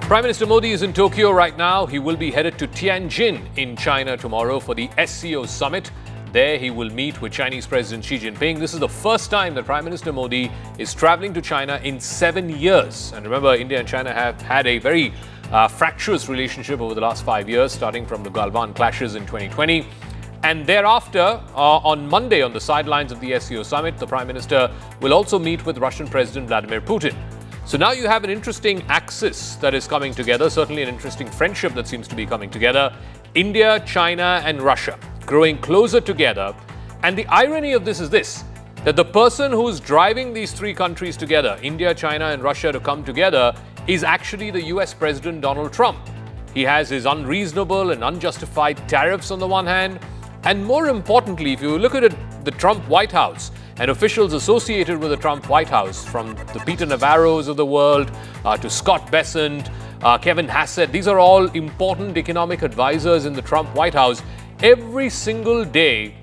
Prime Minister Modi is in Tokyo right now. He will be headed to Tianjin in China tomorrow for the SCO summit. There he will meet with Chinese President Xi Jinping. This is the first time that Prime Minister Modi is traveling to China in 7 years. And remember, India and China have had a very fractious relationship over the last 5 years, starting from the Galwan clashes in 2020. And thereafter, on Monday, on the sidelines of the SCO summit, the Prime Minister will also meet with Russian President Vladimir Putin. So now you have an interesting axis that is coming together, certainly an interesting friendship that seems to be coming together. India, China and Russia growing closer together. And the irony of this is this, that the person who's driving these three countries together, India, China and Russia, to come together is actually the US President Donald Trump. He has his unreasonable and unjustified tariffs on the one hand. And more importantly, if you look at it, the Trump White House and officials associated with the Trump White House, from the Peter Navarros of the world to Scott Bessent, Kevin Hassett, these are all important economic advisors in the Trump White House. Every single day,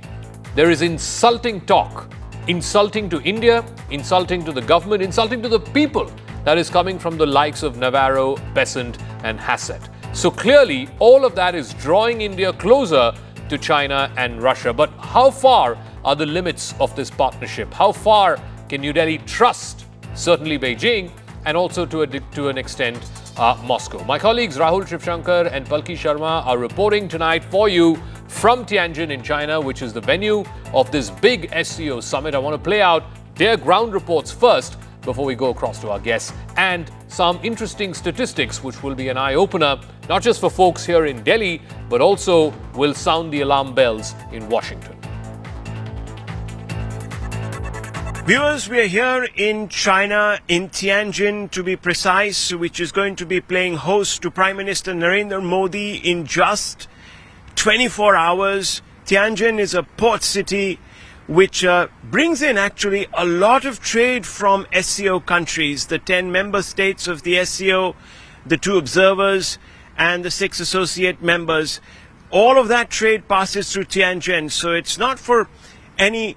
there is insulting talk, insulting to India, insulting to the government, insulting to the people that is coming from the likes of Navarro, Bessent and Hassett. So clearly, all of that is drawing India closer to China and Russia. But how far are the limits of this partnership? How far can New Delhi trust, certainly Beijing, and also to an extent, Moscow? My colleagues Rahul Shivshankar and Palki Sharma are reporting tonight for you from Tianjin in China, which is the venue of this big SCO summit. I want to play out their ground reports first before we go across to our guests, and some interesting statistics which will be an eye-opener, not just for folks here in Delhi, but also will sound the alarm bells in Washington. Viewers, we are here in China, in Tianjin to be precise, which is going to be playing host to Prime Minister Narendra Modi in just 24 hours. Tianjin is a port city which brings in actually a lot of trade from SCO countries, the 10 member states of the SCO, the 2 observers and the 6 associate members. All of that trade passes through Tianjin, so it's not for any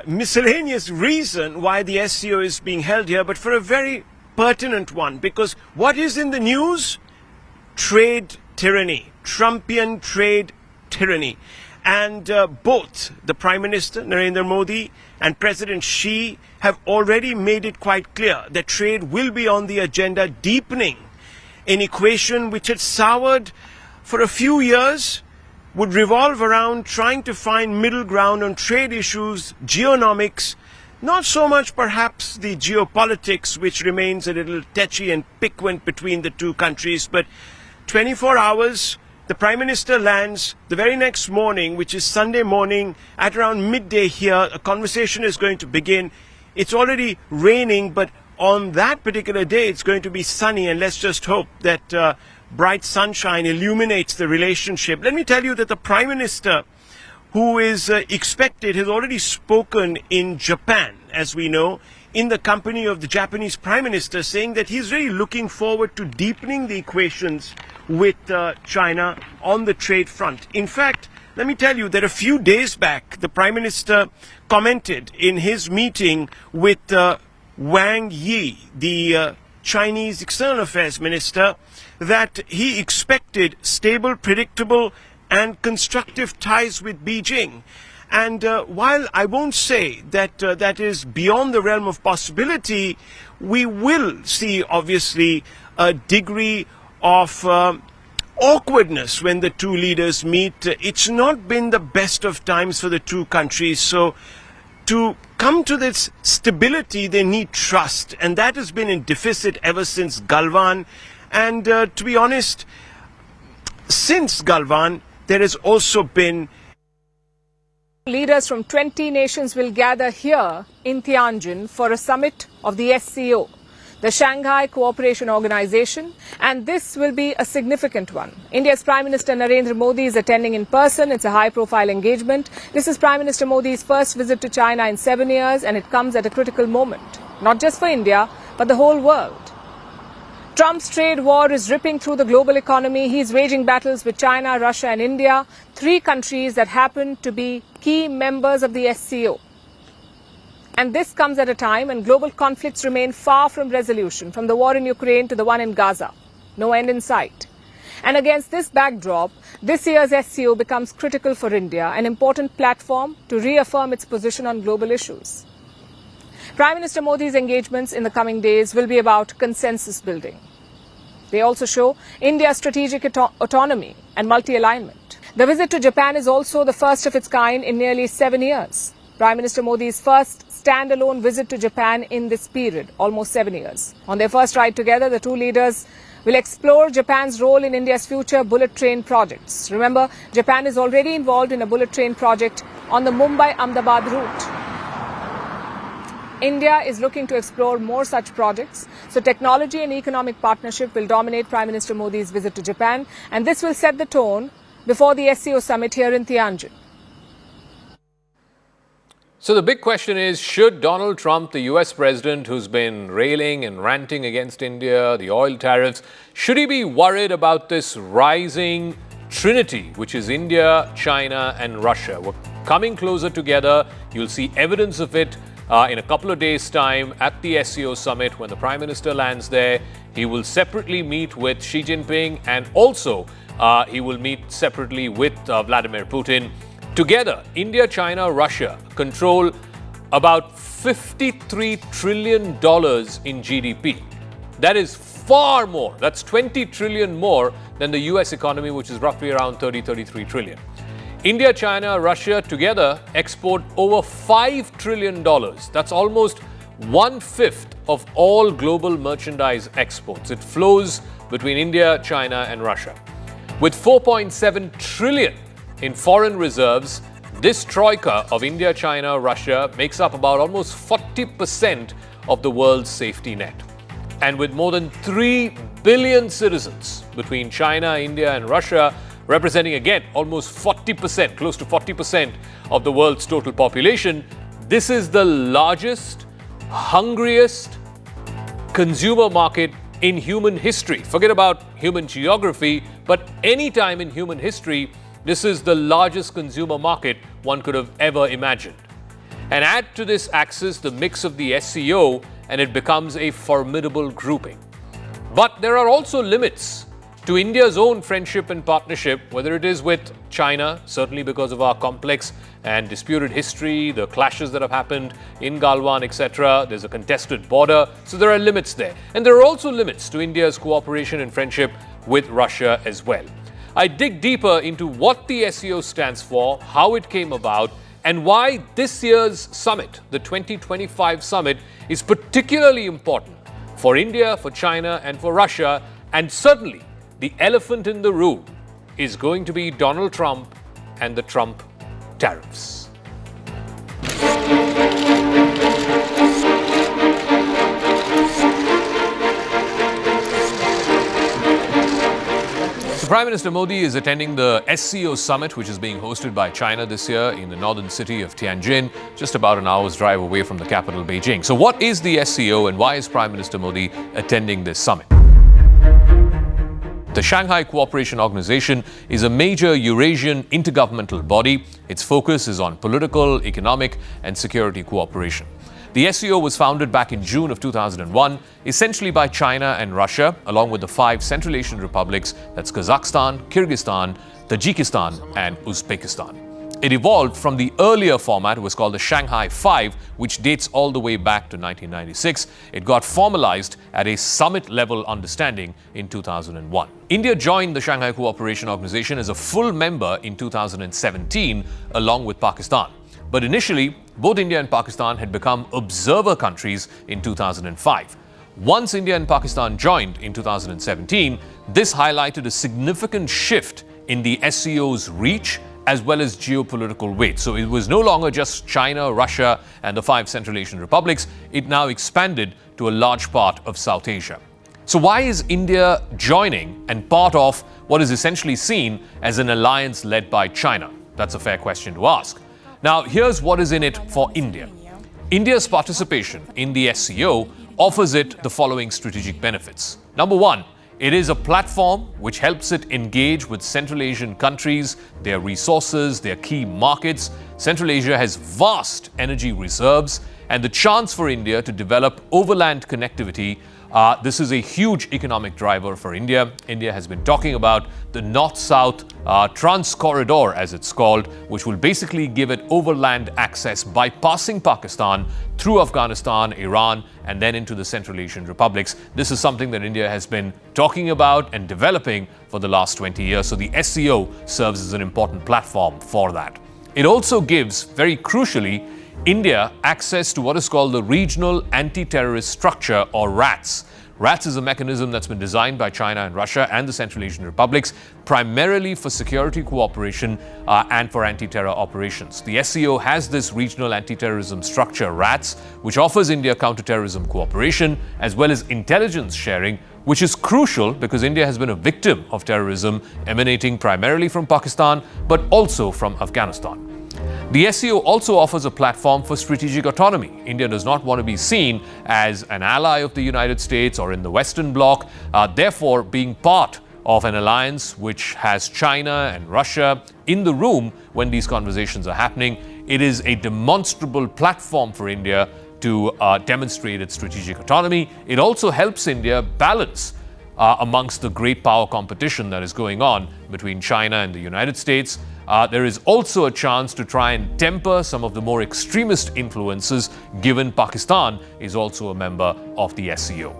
miscellaneous reason why the SCO is being held here, but for a very pertinent one, because what is in the news? Trade tyranny, Trumpian trade tyranny. And both the Prime Minister, Narendra Modi, and President Xi have already made it quite clear that trade will be on the agenda, deepening an equation which had soured for a few years, would revolve around trying to find middle ground on trade issues, geonomics, not so much perhaps the geopolitics, which remains a little tetchy and piquant between the two countries, but 24 hours, the Prime Minister lands the very next morning, which is Sunday morning, at around midday here. A conversation is going to begin. It's already raining, but on that particular day, it's going to be sunny, and let's just hope that bright sunshine illuminates the relationship. Let me tell you that the Prime Minister, who is expected, has already spoken in Japan, as we know, in the company of the Japanese Prime Minister, saying that he's really looking forward to deepening the equations with China on the trade front. In fact, let me tell you that a few days back, the Prime Minister commented in his meeting with Wang Yi, the Chinese External Affairs Minister, that he expected stable, predictable and constructive ties with Beijing. And while I won't say that that is beyond the realm of possibility, we will see obviously a degree of awkwardness when the two leaders meet. It's not been the best of times for the two countries. So to come to this stability, they need trust. And that has been in deficit ever since Galwan. And to be honest, since Galwan, there has also been... Leaders from 20 nations will gather here in Tianjin for a summit of the SCO, the Shanghai Cooperation Organization, and this will be a significant one. India's Prime Minister Narendra Modi is attending in person. It's a high-profile engagement. This is Prime Minister Modi's first visit to China in 7 years, and it comes at a critical moment, not just for India, but the whole world. Trump's trade war is ripping through the global economy. He's waging battles with China, Russia and India, 3 countries that happen to be key members of the SCO. And this comes at a time when global conflicts remain far from resolution, from the war in Ukraine to the one in Gaza. no end in sight. And against this backdrop, this year's SCO becomes critical for India, an important platform to reaffirm its position on global issues. Prime Minister Modi's engagements in the coming days will be about consensus building. They also show India's strategic autonomy and multi-alignment. The visit to Japan is also the first of its kind in nearly 7 years. Prime Minister Modi's first standalone visit to Japan in this period, almost 7 years. On their first ride together, the two leaders will explore Japan's role in India's future bullet train projects. Remember, Japan is already involved in a bullet train project on the Mumbai-Ahmedabad route. India is looking to explore more such projects. So technology and economic partnership will dominate Prime Minister Modi's visit to Japan, and this will set the tone before the SCO summit here in Tianjin. So the big question is, should Donald Trump, the US president who's been railing and ranting against India, the oil tariffs, should he be worried about this rising trinity, which is India, China and Russia? We're coming closer together. You'll see evidence of it in a couple of days' time at the SCO summit when the Prime Minister lands there. He will separately meet with Xi Jinping, and also he will meet separately with Vladimir Putin. Together, India, China, Russia control about $53 trillion in GDP. That is far more. That's 20 trillion more than the US economy, which is roughly around 33 trillion. India, China, Russia together export over $5 trillion. That's almost 1/5 of all global merchandise exports. It flows between India, China and Russia. With 4.7 trillion in foreign reserves, this troika of India, China, Russia makes up about almost 40% of the world's safety net. And with more than 3 billion citizens between China, India and Russia, representing again almost 40%, close to 40% of the world's total population, this is the largest, hungriest consumer market in human history. Forget about human geography, but any time in human history, this is the largest consumer market one could have ever imagined. And add to this axis the mix of the SCO, and it becomes a formidable grouping. But there are also limits to India's own friendship and partnership, whether it is with China, certainly because of our complex and disputed history, the clashes that have happened in Galwan, etc. There's a contested border, so there are limits there. And there are also limits to India's cooperation and friendship with Russia as well. I dig deeper into what the SCO stands for, how it came about, and why this year's summit, the 2025 summit, is particularly important for India, for China, and for Russia. And certainly, the elephant in the room is going to be Donald Trump and the Trump tariffs. So Prime Minister Modi is attending the SCO summit, which is being hosted by China this year in the northern city of Tianjin, just about an hour's drive away from the capital, Beijing. So what is the SCO and why is Prime Minister Modi attending this summit? The Shanghai Cooperation Organization is a major Eurasian intergovernmental body. Its focus is on political, economic, and security cooperation. The SCO was founded back in June of 2001, essentially by China and Russia, along with the 5 Central Asian republics, that's Kazakhstan, Kyrgyzstan, Tajikistan, and Uzbekistan. It evolved from the earlier format, it was called the Shanghai 5, which dates all the way back to 1996. It got formalized at a summit-level understanding in 2001. India joined the Shanghai Cooperation Organization as a full member in 2017, along with Pakistan. But initially, both India and Pakistan had become observer countries in 2005. Once India and Pakistan joined in 2017, this highlighted a significant shift in the SCO's reach as well as geopolitical weight. So it was no longer just China, Russia, and the 5 Central Asian republics. It now expanded to a large part of South Asia. So why is India joining and part of what is essentially seen as an alliance led by China? That's a fair question to ask. Now, here's what is in it for India. India's participation in the SCO offers it the following strategic benefits. Number one, it is a platform which helps it engage with Central Asian countries, their resources, their key markets. Central Asia has vast energy reserves, and the chance for India to develop overland connectivity This is a huge economic driver for India. India has been talking about the North-South Trans Corridor, as it's called, which will basically give it overland access bypassing Pakistan through Afghanistan, Iran, and then into the Central Asian republics. This is something that India has been talking about and developing for the last 20 years. So the SCO serves as an important platform for that. It also gives, very crucially, India access to what is called the Regional Anti-Terrorist Structure, or RATS. RATS is a mechanism that's been designed by China and Russia and the Central Asian republics, primarily for security cooperation and for anti-terror operations. The SCO has this Regional Anti-Terrorism Structure, RATS, which offers India counter-terrorism cooperation as well as intelligence sharing, which is crucial because India has been a victim of terrorism emanating primarily from Pakistan, but also from Afghanistan. The SCO also offers a platform for strategic autonomy. India does not want to be seen as an ally of the United States or in the Western Bloc. Therefore, being part of an alliance which has China and Russia in the room when these conversations are happening, it is a demonstrable platform for India to demonstrate its strategic autonomy. It also helps India balance amongst the great power competition that is going on between China and the United States. There is also a chance to try and temper some of the more extremist influences, given Pakistan is also a member of the SCO.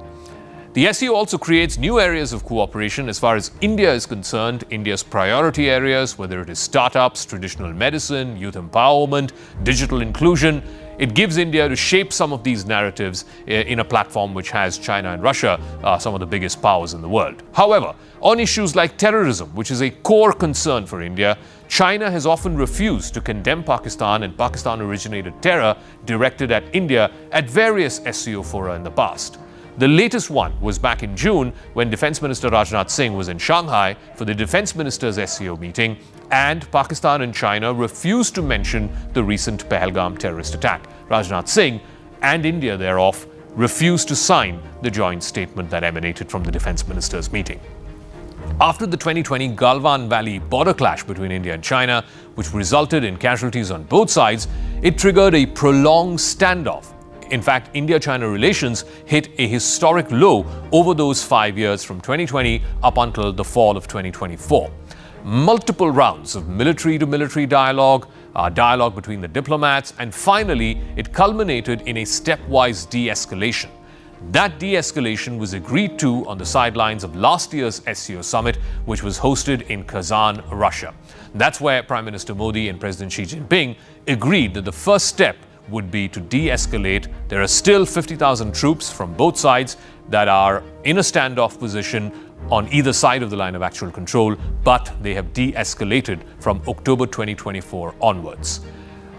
The SCO also creates new areas of cooperation as far as India is concerned, India's priority areas, whether it is startups, traditional medicine, youth empowerment, digital inclusion. It gives India to shape some of these narratives in a platform which has China and Russia, some of the biggest powers in the world. However, on issues like terrorism, which is a core concern for India, China has often refused to condemn Pakistan and Pakistan-originated terror directed at India at various SCO fora in the past. The latest one was back in June when Defense Minister Rajnath Singh was in Shanghai for the Defense Ministers' SCO meeting, and Pakistan and China refused to mention the recent Pahalgam terrorist attack. Rajnath Singh and India thereof refused to sign the joint statement that emanated from the Defense Ministers' meeting. After the 2020 Galwan Valley border clash between India and China, which resulted in casualties on both sides, it triggered a prolonged standoff. In fact, India-China relations hit a historic low over those 5 years from 2020 up until the fall of 2024. Multiple rounds of military-to-military dialogue, dialogue between the diplomats, and finally, it culminated in a stepwise de-escalation. That de-escalation was agreed to on the sidelines of last year's SCO summit, which was hosted in Kazan, Russia. That's where Prime Minister Modi and President Xi Jinping agreed that the first step would be to de-escalate. There are still 50,000 troops from both sides that are in a standoff position on either side of the line of actual control, but they have de-escalated from October 2024 onwards.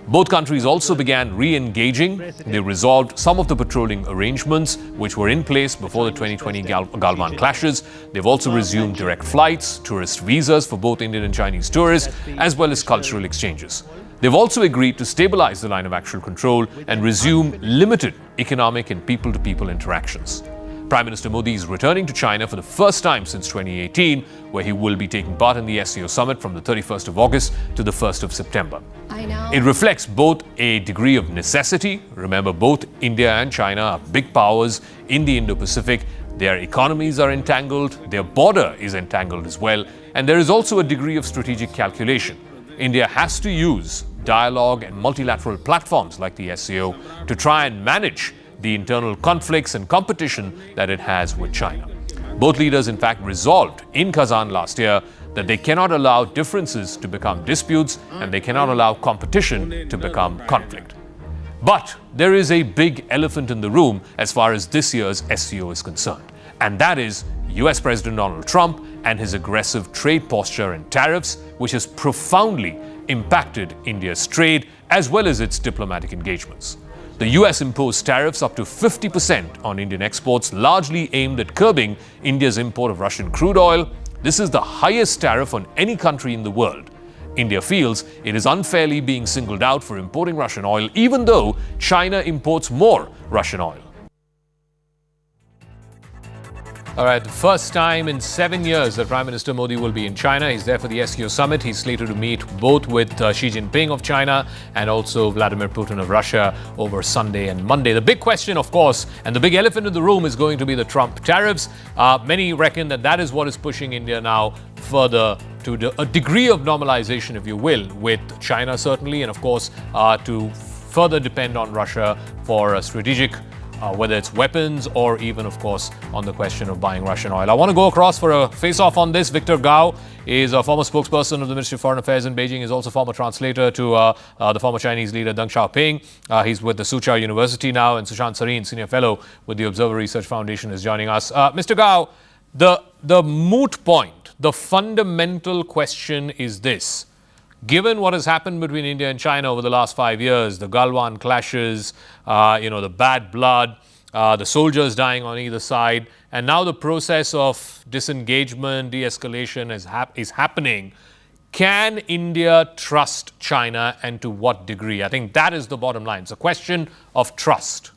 Both countries also began re-engaging. They resolved some of the patrolling arrangements which were in place before the 2020 Galwan clashes. They've also resumed direct flights, tourist visas for both Indian and Chinese tourists, as well as cultural exchanges. They've also agreed to stabilize the line of actual control and resume limited economic and people-to-people interactions. Prime Minister Modi is returning to China for the first time since 2018, where he will be taking part in the SCO summit from the 31st of August to the 1st of September. It reflects both a degree of necessity. Remember, both India and China are big powers in the Indo-Pacific. Their economies are entangled, their border is entangled as well, and there is also a degree of strategic calculation. India has to use dialogue and multilateral platforms like the SCO to try and manage the internal conflicts and competition that it has with China. Both leaders, in fact, resolved in Kazan last year that they cannot allow differences to become disputes and they cannot allow competition to become conflict. But there is a big elephant in the room as far as this year's SCO is concerned, and that is US President Donald Trump and his aggressive trade posture and tariffs, which has profoundly impacted India's trade as well as its diplomatic engagements. The US imposed tariffs up to 50% on Indian exports, largely aimed at curbing India's import of Russian crude oil. This is the highest tariff on any country in the world. India feels it is unfairly being singled out for importing Russian oil, even though China imports more Russian oil. All right, the first time in 7 years that Prime Minister Modi will be in China. He's there for the SCO summit. He's slated to meet both with Xi Jinping of China and also Vladimir Putin of Russia over Sunday and Monday. The big question, of course, and the big elephant in the room is going to be the Trump tariffs. Many reckon that that is what is pushing India now further to a degree of normalization, if you will, with China certainly, and of course to further depend on Russia for strategic whether it's weapons or even, of course, on the question of buying Russian oil. I want to go across for a face-off on this. Victor Gao is a former spokesperson of the Ministry of Foreign Affairs in Beijing. He's also former translator to the former Chinese leader Deng Xiaoping. He's with the Soochow University now, and Sushant Sareen, senior fellow with the Observer Research Foundation, is joining us. Mr. Gao, the moot point, the fundamental question is this. Given what has happened between India and China over the last 5 years, the Galwan clashes, the bad blood, the soldiers dying on either side, and now the process of disengagement, de-escalation is happening, can India trust China, and to what degree? I think that is the bottom line. It's a question of trust.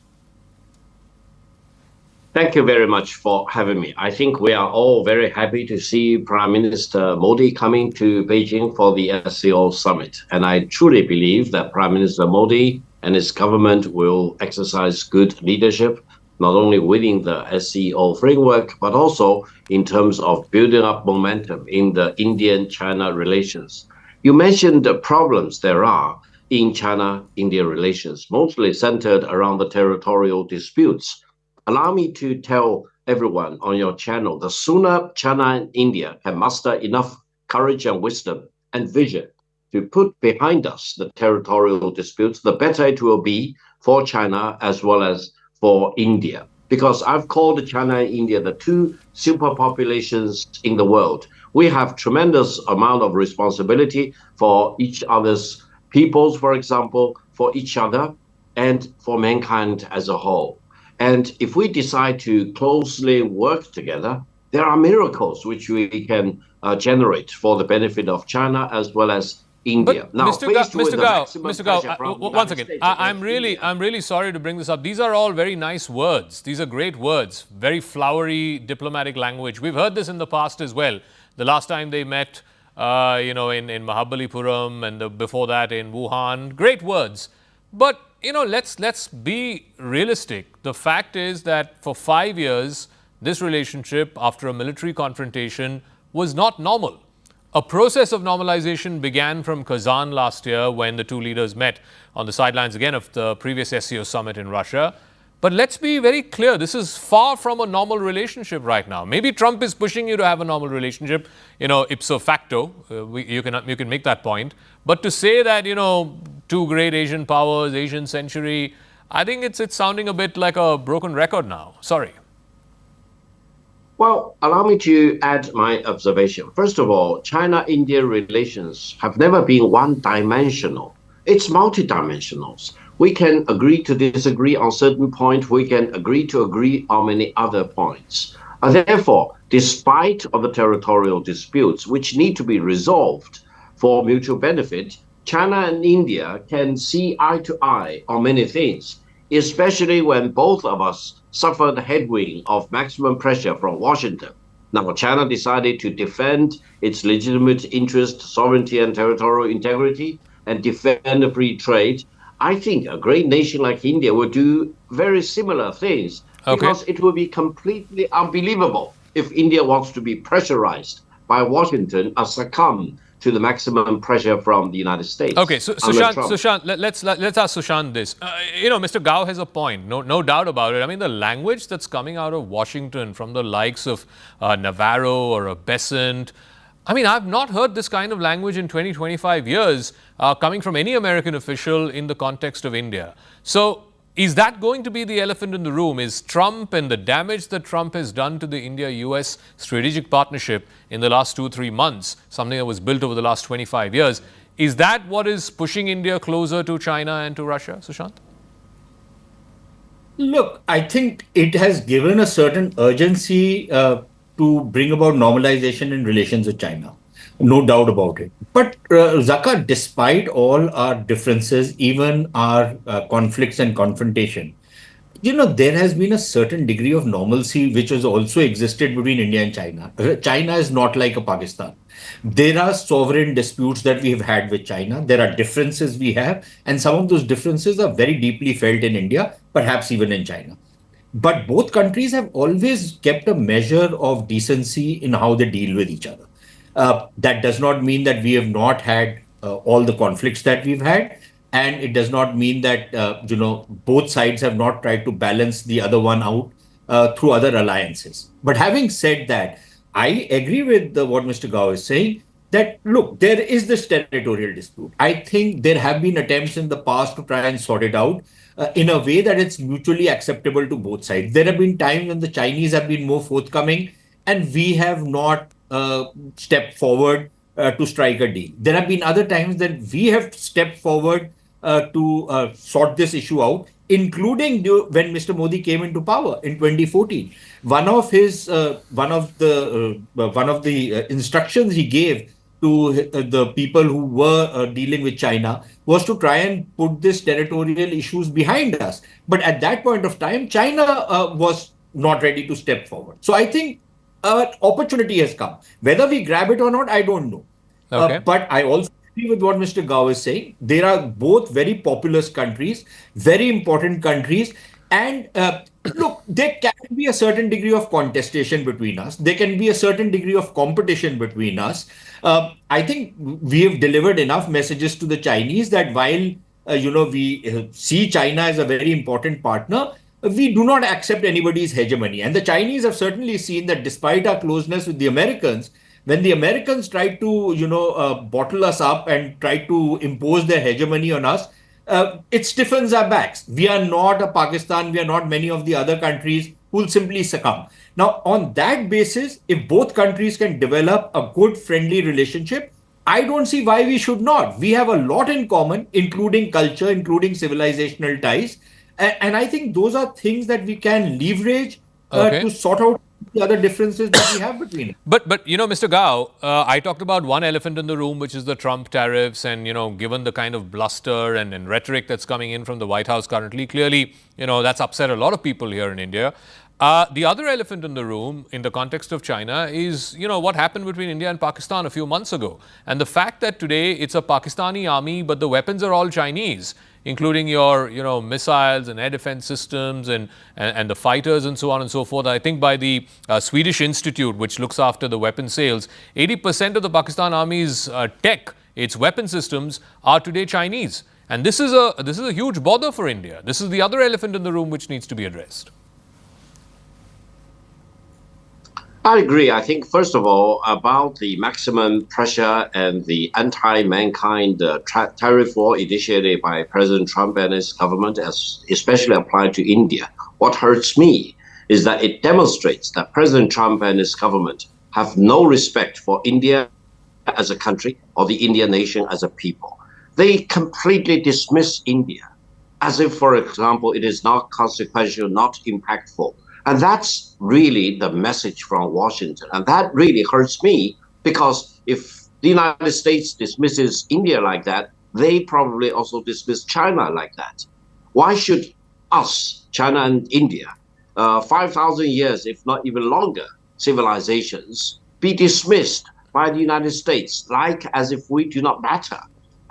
Thank you very much for having me. I think we are all very happy to see Prime Minister Modi coming to Beijing for the SCO summit. And I truly believe that Prime Minister Modi and his government will exercise good leadership, not only within the SCO framework, but also in terms of building up momentum in the Indian-China relations. You mentioned the problems there are in China-India relations, mostly centered around the territorial disputes. Allow me to tell everyone on your channel, the sooner China and India can muster enough courage and wisdom and vision to put behind us the territorial disputes, the better it will be for China as well as for India. Because I've called China and India the two superpopulations in the world. We have tremendous amount of responsibility for each other's peoples, for example, for each other and for mankind as a whole. And if we decide to closely work together, there are miracles which we can generate for the benefit of China as well as India. But now, Mr. Gao, once again, I'm really sorry to bring this up. These are all very nice words. These are great words, very flowery diplomatic language. We've heard this in the past as well. The last time they met, in Mahabalipuram, and before that in Wuhan, great words. But let's be realistic. The fact is that for 5 years, this relationship, after a military confrontation, was not normal. A process of normalization began from Kazan last year when the two leaders met on the sidelines again of the previous SCO summit in Russia. But let's be very clear, this is far from a normal relationship right now. Maybe Trump is pushing you to have a normal relationship, ipso facto, you can make that point. But to say that, two great Asian powers, Asian century, I think it's sounding a bit like a broken record now. Sorry. Well, allow me to add my observation. First of all, China-India relations have never been one-dimensional. It's multidimensional. We can agree to disagree on certain points. We can agree to agree on many other points. Therefore, despite of the territorial disputes, which need to be resolved for mutual benefit, China and India can see eye to eye on many things, especially when both of us suffer the headwind of maximum pressure from Washington. Now, China decided to defend its legitimate interest, sovereignty, and territorial integrity, and defend free trade. I think a great nation like India will do very similar things, because it will be completely unbelievable if India wants to be pressurized by Washington or succumb to the maximum pressure from the United States. Okay, so Sushant, let's ask Sushant this. Mr. Gao has a point, no doubt about it. I mean, the language that's coming out of Washington from the likes of Navarro or Besant, I mean, I've not heard this kind of language in 20, 25 years coming from any American official in the context of India. So is that going to be the elephant in the room? Is Trump and the damage that Trump has done to the India-US strategic partnership in the last 2-3 months, something that was built over the last 25 years, is that what is pushing India closer to China and to Russia, Sushant? Look, I think it has given a certain urgency to bring about normalization in relations with China. No doubt about it. But Zakka, despite all our differences, even our conflicts and confrontation, There has been a certain degree of normalcy which has also existed between India and China. China is not like a Pakistan. There are sovereign disputes that we have had with China. There are differences we have, and some of those differences are very deeply felt in India, perhaps even in China. But both countries have always kept a measure of decency in how they deal with each other. That does not mean that we have not had all the conflicts that we've had, and it does not mean that both sides have not tried to balance the other one out through other alliances. But having said that, I agree with what Mr. Gao is saying. That look, there is this territorial dispute. I think there have been attempts in the past to try and sort it out in a way that it's mutually acceptable to both sides. There have been times when the Chinese have been more forthcoming and we have not stepped forward to strike a deal. There have been other times that we have stepped forward to sort this issue out, including when Mr. Modi came into power in 2014. One of the instructions he gave to the people who were dealing with China was to try and put these territorial issues behind us. But at that point of time, China was not ready to step forward. So I think opportunity has come. Whether we grab it or not, I don't know. Okay. But I also agree with what Mr. Gao is saying. There are both very populous countries, very important countries. And look, there can be a certain degree of contestation between us. There can be a certain degree of competition between us. I think we have delivered enough messages to the Chinese that while we see China as a very important partner, we do not accept anybody's hegemony. And the Chinese have certainly seen that despite our closeness with the Americans, when the Americans try to bottle us up and try to impose their hegemony on us, it stiffens our backs. We are not a Pakistan. We are not many of the other countries who will simply succumb. Now, on that basis, if both countries can develop a good, friendly relationship, I don't see why we should not. We have a lot in common, including culture, including civilizational ties. And I think those are things that we can leverage to sort out the other differences that we have between it. But Mr. Gao, I talked about one elephant in the room, which is the Trump tariffs. And, given the kind of bluster and rhetoric that's coming in from the White House currently, clearly, that's upset a lot of people here in India. The other elephant in the room in the context of China is, what happened between India and Pakistan a few months ago. And the fact that today it's a Pakistani army, but the weapons are all Chinese, including your, missiles and air defense systems and the fighters and so on and so forth. I think by the Swedish Institute, which looks after the weapon sales, 80% of the Pakistan Army's tech, its weapon systems, are today Chinese. And this is a huge bother for India. This is the other elephant in the room which needs to be addressed. I agree. I think, first of all, about the maximum pressure and the anti-mankind tariff war initiated by President Trump and his government, especially applied to India. What hurts me is that it demonstrates that President Trump and his government have no respect for India as a country or the Indian nation as a people. They completely dismiss India as if, for example, it is not consequential, not impactful. And that's really the message from Washington. And that really hurts me because if the United States dismisses India like that, they probably also dismiss China like that. Why should us, China and India, 5,000 years, if not even longer, civilizations be dismissed by the United States, like as if we do not matter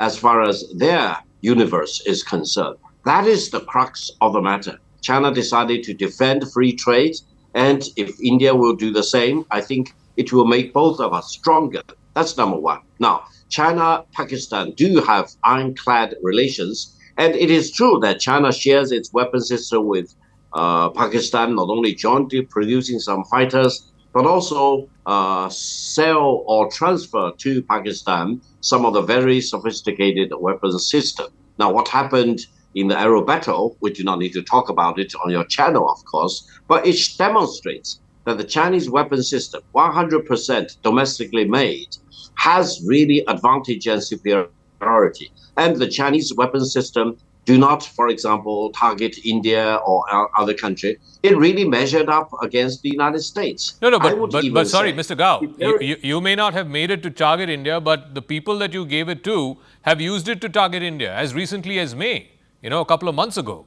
as far as their universe is concerned? That is the crux of the matter. China decided to defend free trade, and if India will do the same, I think it will make both of us stronger. That's number one. Now, China, Pakistan do have ironclad relations, and it is true that China shares its weapon system with Pakistan, not only jointly producing some fighters, but also sell or transfer to Pakistan some of the very sophisticated weapons system. Now, what happened in the Arrow battle, we do not need to talk about it on your channel, of course, but it demonstrates that the Chinese weapon system, 100% domestically made, has really advantage and superiority. And the Chinese weapon system do not, for example, target India or other country. It really measured up against the United States. No, but sorry, Mr. Gao, you may not have made it to target India, but the people that you gave it to have used it to target India as recently as May. A couple of months ago.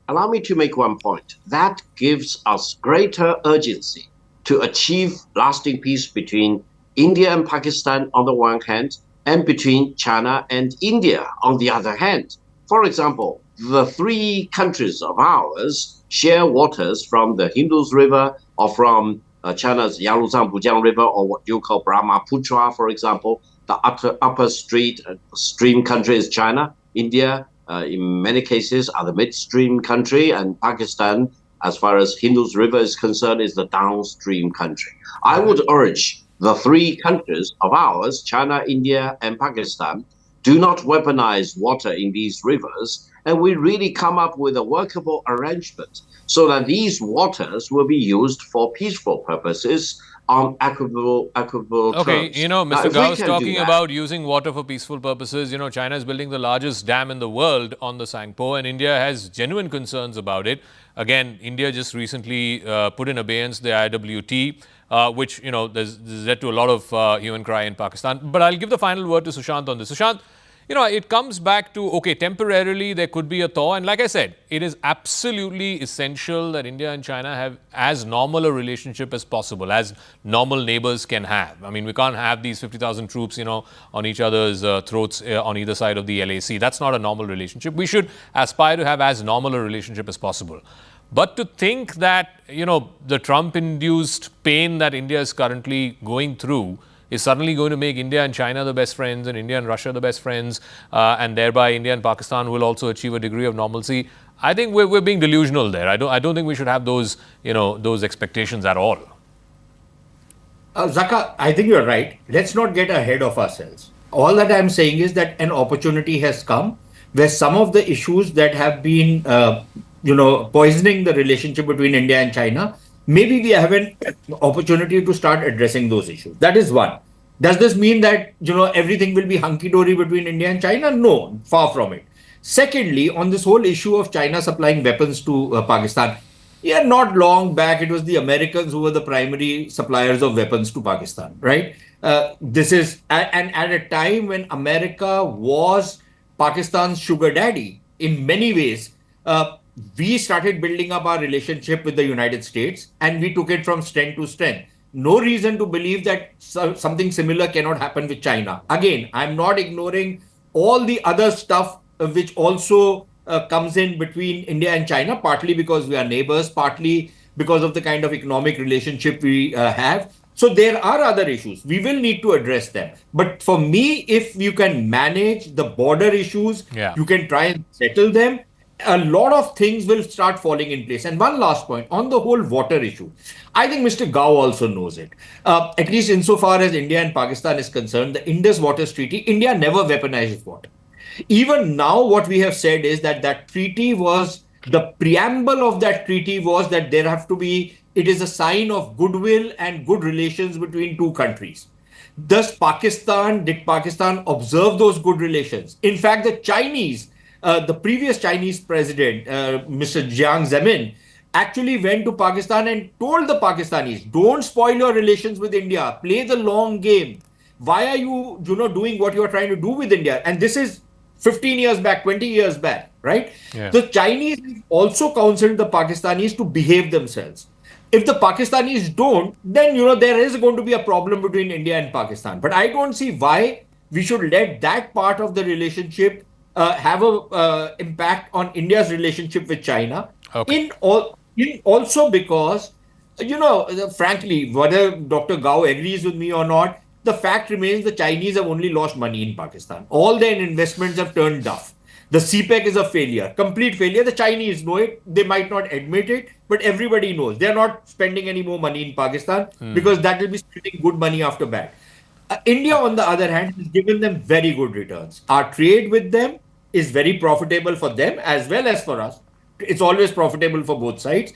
allow me to make one point. That gives us greater urgency to achieve lasting peace between India and Pakistan on the one hand, and between China and India on the other hand. For example, the three countries of ours share waters from the Indus River or from China's Yangtze Pujiang River, or what you call Brahmaputra, for example. The upper stream country is China. India, in many cases, are the midstream country, and Pakistan, as far as Indus River is concerned, is the downstream country. I would urge the three countries of ours, China, India, and Pakistan, do not weaponize water in these rivers, and we really come up with a workable arrangement so that these waters will be used for peaceful purposes on equitable Okay, terms. you know, Now, Mr. if we Gao is can do talking that- about using water for peaceful purposes. You know, China is building the largest dam in the world on the Sangpo, and India has genuine concerns about it. Again, India just recently put in abeyance the IWT, which, you know, there's led to a lot of hue and cry in Pakistan. But I'll give the final word to Sushant on this. Sushant, you know, it comes back to, okay, temporarily there could be a thaw. And like I said, it is absolutely essential that India and China have as normal a relationship as possible, as normal neighbors can have. I mean, we can't have these 50,000 troops, you know, on each other's throats on either side of the LAC. That's not a normal relationship. We should aspire to have as normal a relationship as possible. But to think that, you know, the Trump-induced pain that India is currently going through is suddenly going to make India and China the best friends and India and Russia the best friends, and thereby India and Pakistan will also achieve a degree of normalcy. I think we're being delusional there. I don't think we should have those, you know, those expectations at all. Zakka, I think you're right. Let's not get ahead of ourselves. All that I'm saying is that an opportunity has come where some of the issues that have been, poisoning the relationship between India and China, maybe we have an opportunity to start addressing those issues. That is one. Does this mean that, everything will be hunky-dory between India and China? No, far from it. Secondly, on this whole issue of China supplying weapons to Pakistan, not long back, it was the Americans who were the primary suppliers of weapons to Pakistan, right? This is, and at a time when America was Pakistan's sugar daddy, in many ways, we started building up our relationship with the United States, and we took it from strength to strength. No reason to believe that something similar cannot happen with China. Again, I'm not ignoring all the other stuff which also comes in between India and China, partly because we are neighbors, partly because of the kind of economic relationship we have. So there are other issues. We will need to address them. But for me, if you can manage the border issues, you can try and settle them, a lot of things will start falling in place. And one last point on the whole water issue. I think Mr. Gao also knows it. At least insofar as India and Pakistan is concerned, the Indus Waters Treaty, India never weaponizes water. Even now, what we have said is that that treaty was, the preamble of that treaty was that there have to be, it is a sign of goodwill and good relations between two countries. Did Pakistan observe those good relations? In fact, the Chinese, the previous Chinese president, Mr. Jiang Zemin, actually went to Pakistan and told the Pakistanis, don't spoil your relations with India, play the long game. Why are you, doing what you are trying to do with India? And this is 15 years back, 20 years back, right? Yeah. The Chinese also counseled the Pakistanis to behave themselves. If the Pakistanis don't, then, there is going to be a problem between India and Pakistan. But I don't see why we should let that part of the relationship have a impact on India's relationship with China. Okay. Also because, frankly, whether Dr. Gao agrees with me or not, the fact remains the Chinese have only lost money in Pakistan. All their investments have turned duff. The CPEC is a failure, complete failure. The Chinese know it. They might not admit it, but everybody knows. They're not spending any more money in Pakistan because that will be spending good money after bad. India, on the other hand, has given them very good returns. Our trade with them is very profitable for them as well as for us. It's always profitable for both sides.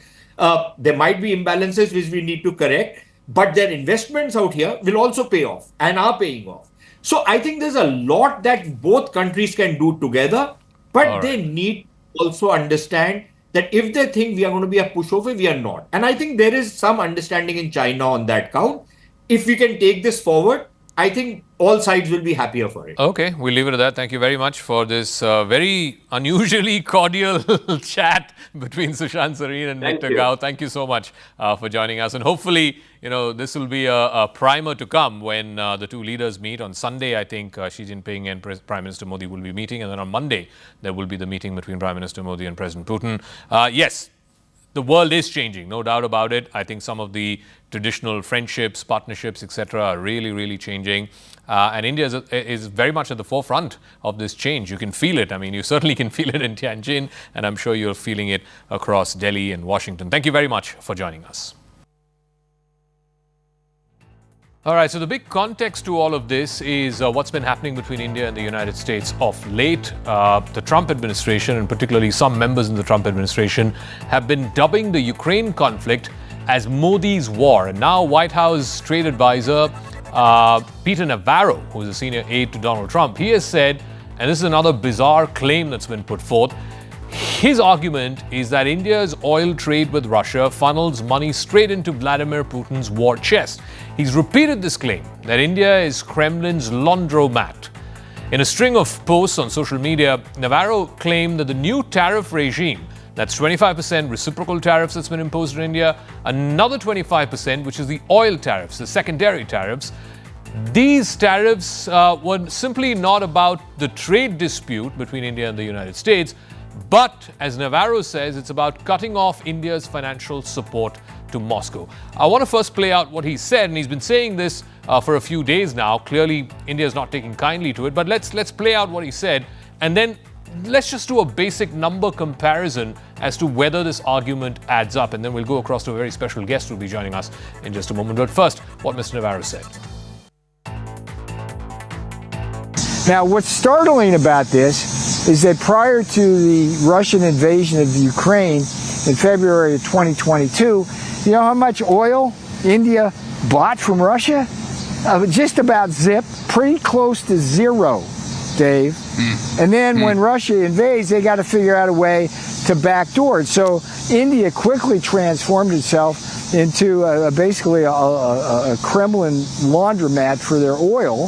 There might be imbalances which we need to correct, but their investments out here will also pay off and are paying off. So I think there's a lot that both countries can do together, but they need to also understand that if they think we are going to be a pushover, we are not. And I think there is some understanding in China on that count. If we can take this forward, I think all sides will be happier for it. Okay, we'll leave it at that. Thank you very much for this very unusually cordial chat between Sushant Sareen and Thank Victor you. Gao. Thank you so much for joining us. And hopefully, this will be a primer to come when the two leaders meet. On Sunday, I think Xi Jinping and Prime Minister Modi will be meeting. And then on Monday, there will be the meeting between Prime Minister Modi and President Putin. Yes. The world is changing, no doubt about it. I think some of the traditional friendships, partnerships, etc., are really, really changing. And India is very much at the forefront of this change. You can feel it. I mean, you certainly can feel it in Tianjin, and I'm sure you're feeling it across Delhi and Washington. Thank you very much for joining us. All right, so the big context to all of this is what's been happening between India and the United States of late. The Trump administration, and particularly some members in the Trump administration, have been dubbing the Ukraine conflict as Modi's war. And now White House trade advisor Peter Navarro, who's a senior aide to Donald Trump, he has said, and this is another bizarre claim that's been put forth, his argument is that India's oil trade with Russia funnels money straight into Vladimir Putin's war chest. He's repeated this claim that India is Kremlin's laundromat. In a string of posts on social media, Navarro claimed that the new tariff regime, that's 25% reciprocal tariffs that's been imposed in India, another 25%, which is the oil tariffs, the secondary tariffs, these tariffs were simply not about the trade dispute between India and the United States, but, as Navarro says, it's about cutting off India's financial support to Moscow. I want to first play out what he said, and he's been saying this for a few days now. Clearly, India is not taking kindly to it, but let's play out what he said, and then let's just do a basic number comparison as to whether this argument adds up, and then we'll go across to a very special guest who will be joining us in just a moment. But first, what Mr. Navarro said. Now, what's startling about this is that prior to the Russian invasion of Ukraine in February of 2022, you know how much oil India bought from Russia? Just about zip, pretty close to zero, Dave. And then when Russia invades, they got to figure out a way to backdoor it. So India quickly transformed itself into basically a Kremlin laundromat for their oil.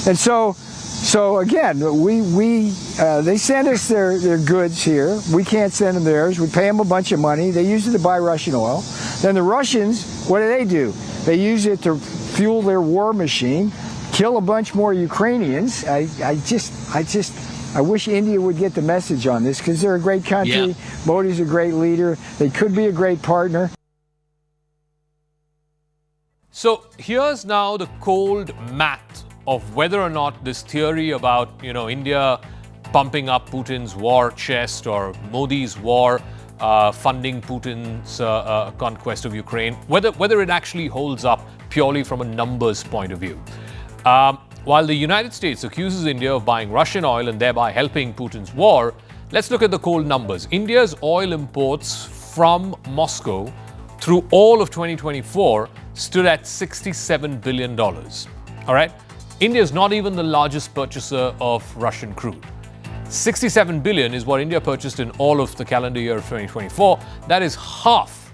And so again, they send us their goods here. We can't send them theirs. We pay them a bunch of money. They use it to buy Russian oil. Then the Russians, what do? They use it to fuel their war machine, kill a bunch more Ukrainians. I wish India would get the message on this because they're a great country. Yeah. Modi's a great leader. They could be a great partner. So here's now the cold math of whether or not this theory about, India pumping up Putin's war chest or Modi's war funding Putin's conquest of Ukraine, whether it actually holds up purely from a numbers point of view. While the United States accuses India of buying Russian oil and thereby helping Putin's war, let's look at the cold numbers. India's oil imports from Moscow through all of 2024 stood at $67 billion. All right? India is not even the largest purchaser of Russian crude. 67 billion is what India purchased in all of the calendar year of 2024. That is half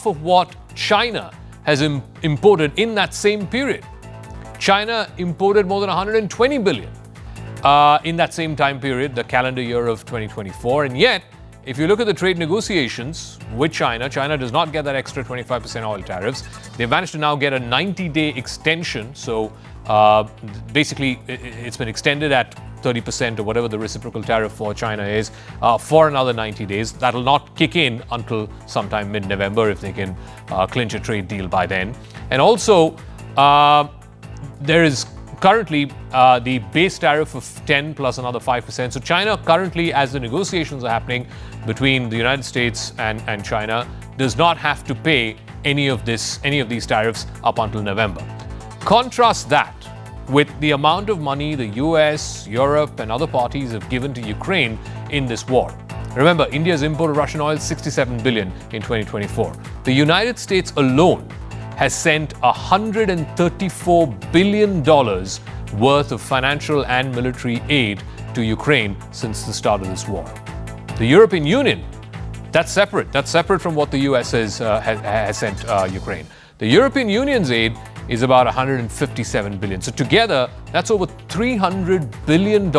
of what China has imported in that same period. China imported more than 120 billion in that same time period, the calendar year of 2024. And yet, if you look at the trade negotiations with China does not get that extra 25% oil tariffs. They've managed to now get a 90-day extension. So basically, it's been extended at 30% or whatever the reciprocal tariff for China is for another 90 days. That'll not kick in until sometime mid-November if they can clinch a trade deal by then. And also, there is currently the base tariff of 10 plus another 5%. So China currently, as the negotiations are happening between the United States and China, does not have to pay any of these tariffs up until November. Contrast that with the amount of money the US, Europe, and other parties have given to Ukraine in this war. Remember, India's imported Russian oil 67 billion in 2024. The United States alone has sent $134 billion worth of financial and military aid to Ukraine since the start of this war. The European Union, that's separate. That's separate from what the US has sent Ukraine. The European Union's aid is about $157 billion. So together, that's over $300 billion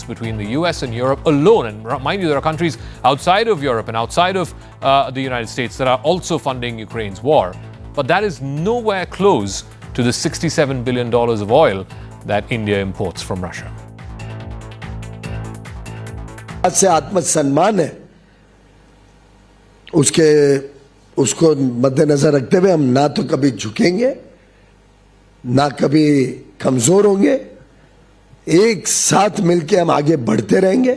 between the US and Europe alone. And mind you, there are countries outside of Europe and outside of the United States that are also funding Ukraine's war. But that is nowhere close to the $67 billion of oil that India imports from Russia. से आत्मसम्मान है उसको मद्देनजर रखते हुए हम ना तो कभी झुकेंगे ना कभी कमजोर होंगे एक साथ मिलकर हम आगे बढ़ते रहेंगे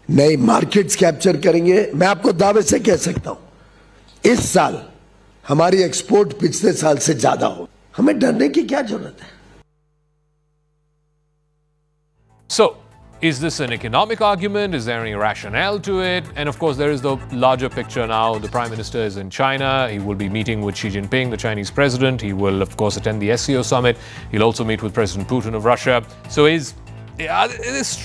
नई मार्केट्स कैप्चर करेंगे मैं आपको दावे से कह सकता हूं इस साल हमारी एक्सपोर्ट पिछले साल से ज्यादा हो हमें डरने की क्या जरूरत है So, is this an economic argument? Is there any rationale to it? And of course, there is the larger picture now. The Prime Minister is in China. He will be meeting with Xi Jinping, the Chinese president. He will, of course, attend the SCO summit. He'll also meet with President Putin of Russia. So is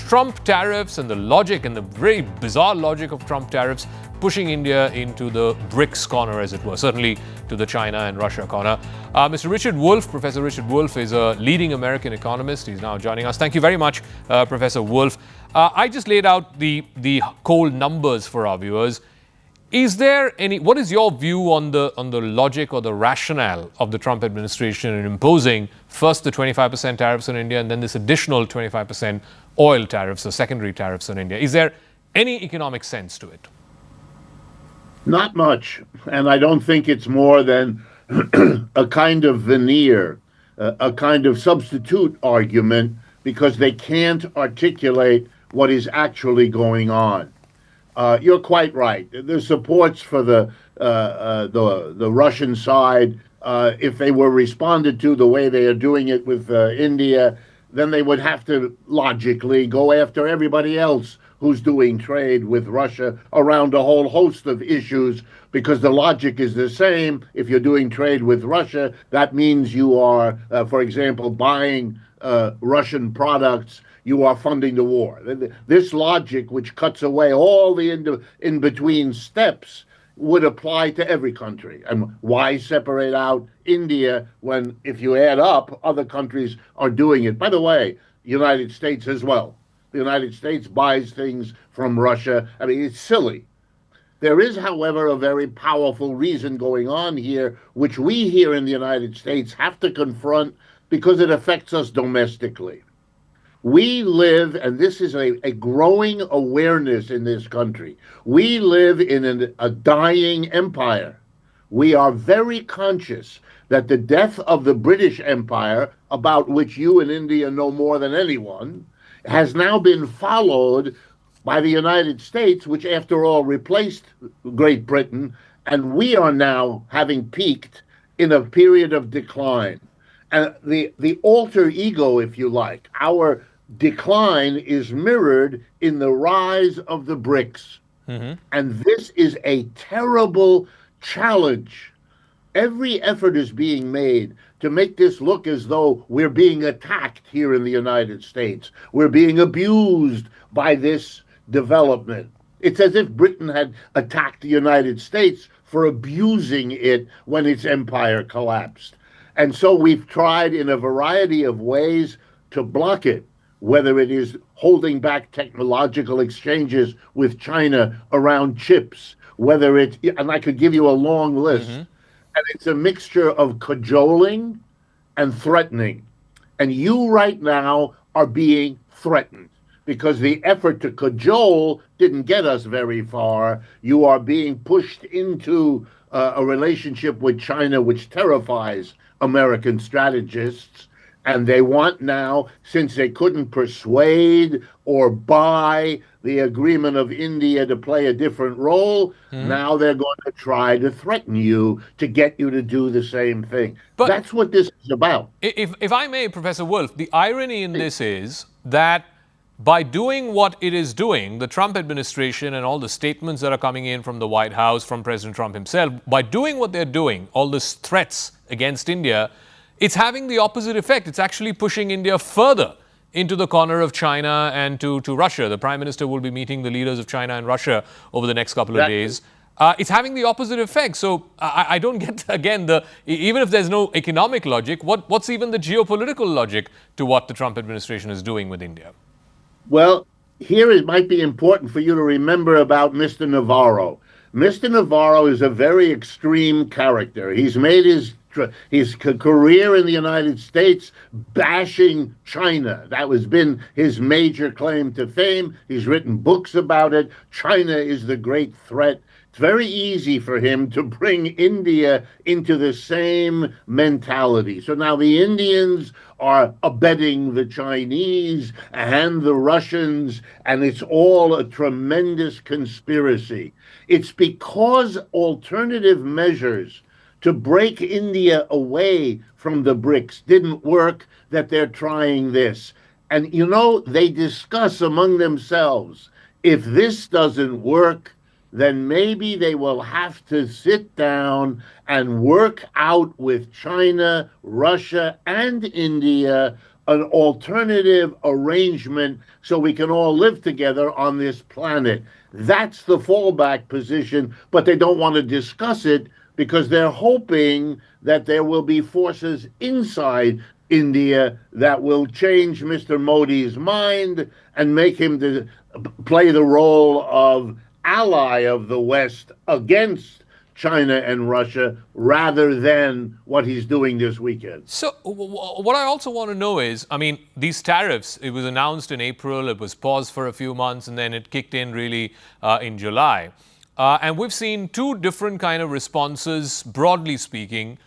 Trump tariffs and the logic and the very bizarre logic of Trump tariffs pushing India into the BRICS corner, as it were, certainly to the China and Russia corner. Mr. Richard Wolff, Professor Richard Wolff, is a leading American economist. He's now joining us. Thank you very much, Professor Wolff. I just laid out the cold numbers for our viewers. Is there any? What is your view on the logic or the rationale of the Trump administration in imposing first the 25% tariffs on India and then this additional 25% oil tariffs or secondary tariffs on India? Is there any economic sense to it? Not much, and I don't think it's more than a kind of veneer, a kind of substitute argument, because they can't articulate what is actually going on. You're quite right. There's supports for the Russian side. If they were responded to the way they are doing it with India, then they would have to logically go after everybody else who's doing trade with Russia around a whole host of issues, because the logic is the same. If you're doing trade with Russia, that means you are, for example, buying Russian products. You are funding the war. This logic, which cuts away all the in-between steps, would apply to every country. And why separate out India when, if you add up, other countries are doing it? By the way, the United States as well. The United States buys things from Russia. I mean, it's silly. There is, however, a very powerful reason going on here, which we here in the United States have to confront because it affects us domestically. We live, and this is a growing awareness in this country, we live in a dying empire. We are very conscious that the death of the British Empire, about which you in India know more than anyone, has now been followed by the United States, which after all replaced Great Britain, and we are now having peaked in a period of decline. And the alter ego, if you like, our decline is mirrored in the rise of the BRICS. Mm-hmm. And this is a terrible challenge. Every effort is being made to make this look as though we're being attacked here in the United States. We're being abused by this development. It's as if Britain had attacked the United States for abusing it when its empire collapsed. And so we've tried in a variety of ways to block it, whether it is holding back technological exchanges with China around chips, whether it's, and I could give you a long list, and it's a mixture of cajoling and threatening. And you right now are being threatened because the effort to cajole didn't get us very far. You are being pushed into a relationship with China which terrifies American strategists. And they want now, since they couldn't persuade or buy the agreement of India to play a different role, now they're going to try to threaten you to get you to do the same thing. But that's what this is about. If I may, Professor Wolff, the irony in this is that by doing what it is doing, the Trump administration and all the statements that are coming in from the White House, from President Trump himself, by doing what they're doing, all these threats against India, it's having the opposite effect. It's actually pushing India further into the corner of China and to Russia. The Prime Minister will be meeting the leaders of China and Russia over the next couple of days. it's having the opposite effect. So I don't get, again, even if there's no economic logic, what's even the geopolitical logic to what the Trump administration is doing with India? Well, here it might be important for you to remember about Mr. Navarro. Mr. Navarro is a very extreme character. He's made his career in the United States bashing China. That has been his major claim to fame. He's written books about it. China is the great threat. It's very easy for him to bring India into the same mentality. So now the Indians are abetting the Chinese and the Russians, and it's all a tremendous conspiracy. It's because alternative measures to break India away from the BRICS didn't work that they're trying this. And, you know, they discuss among themselves, if this doesn't work, then maybe they will have to sit down and work out with China, Russia, and India an alternative arrangement so we can all live together on this planet. That's the fallback position, but they don't want to discuss it because they're hoping that there will be forces inside India that will change Mr. Modi's mind and make him to play the role of ally of the West against China and Russia rather than what he's doing this weekend. So what I also want to know is, I mean, these tariffs, it was announced in April, it was paused for a few months, and then it kicked in really in July. And we've seen two different kind of responses, broadly speaking,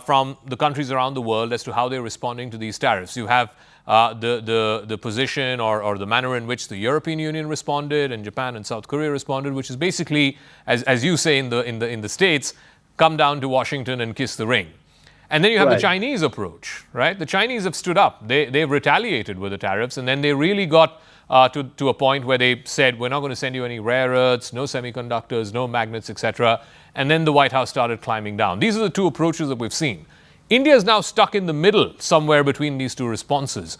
from the countries around the world as to how they're responding to these tariffs. You have the position or the manner in which the European Union responded, and Japan and South Korea responded, which is basically, as you say in the States, come down to Washington and kiss the ring. And then you have the Chinese approach, right? The Chinese have stood up. They've retaliated with the tariffs, and then they really got to a point where they said, we're not going to send you any rare earths, no semiconductors, no magnets, etc. And then the White House started climbing down. These are the two approaches that we've seen. India is now stuck in the middle, somewhere between these two responses.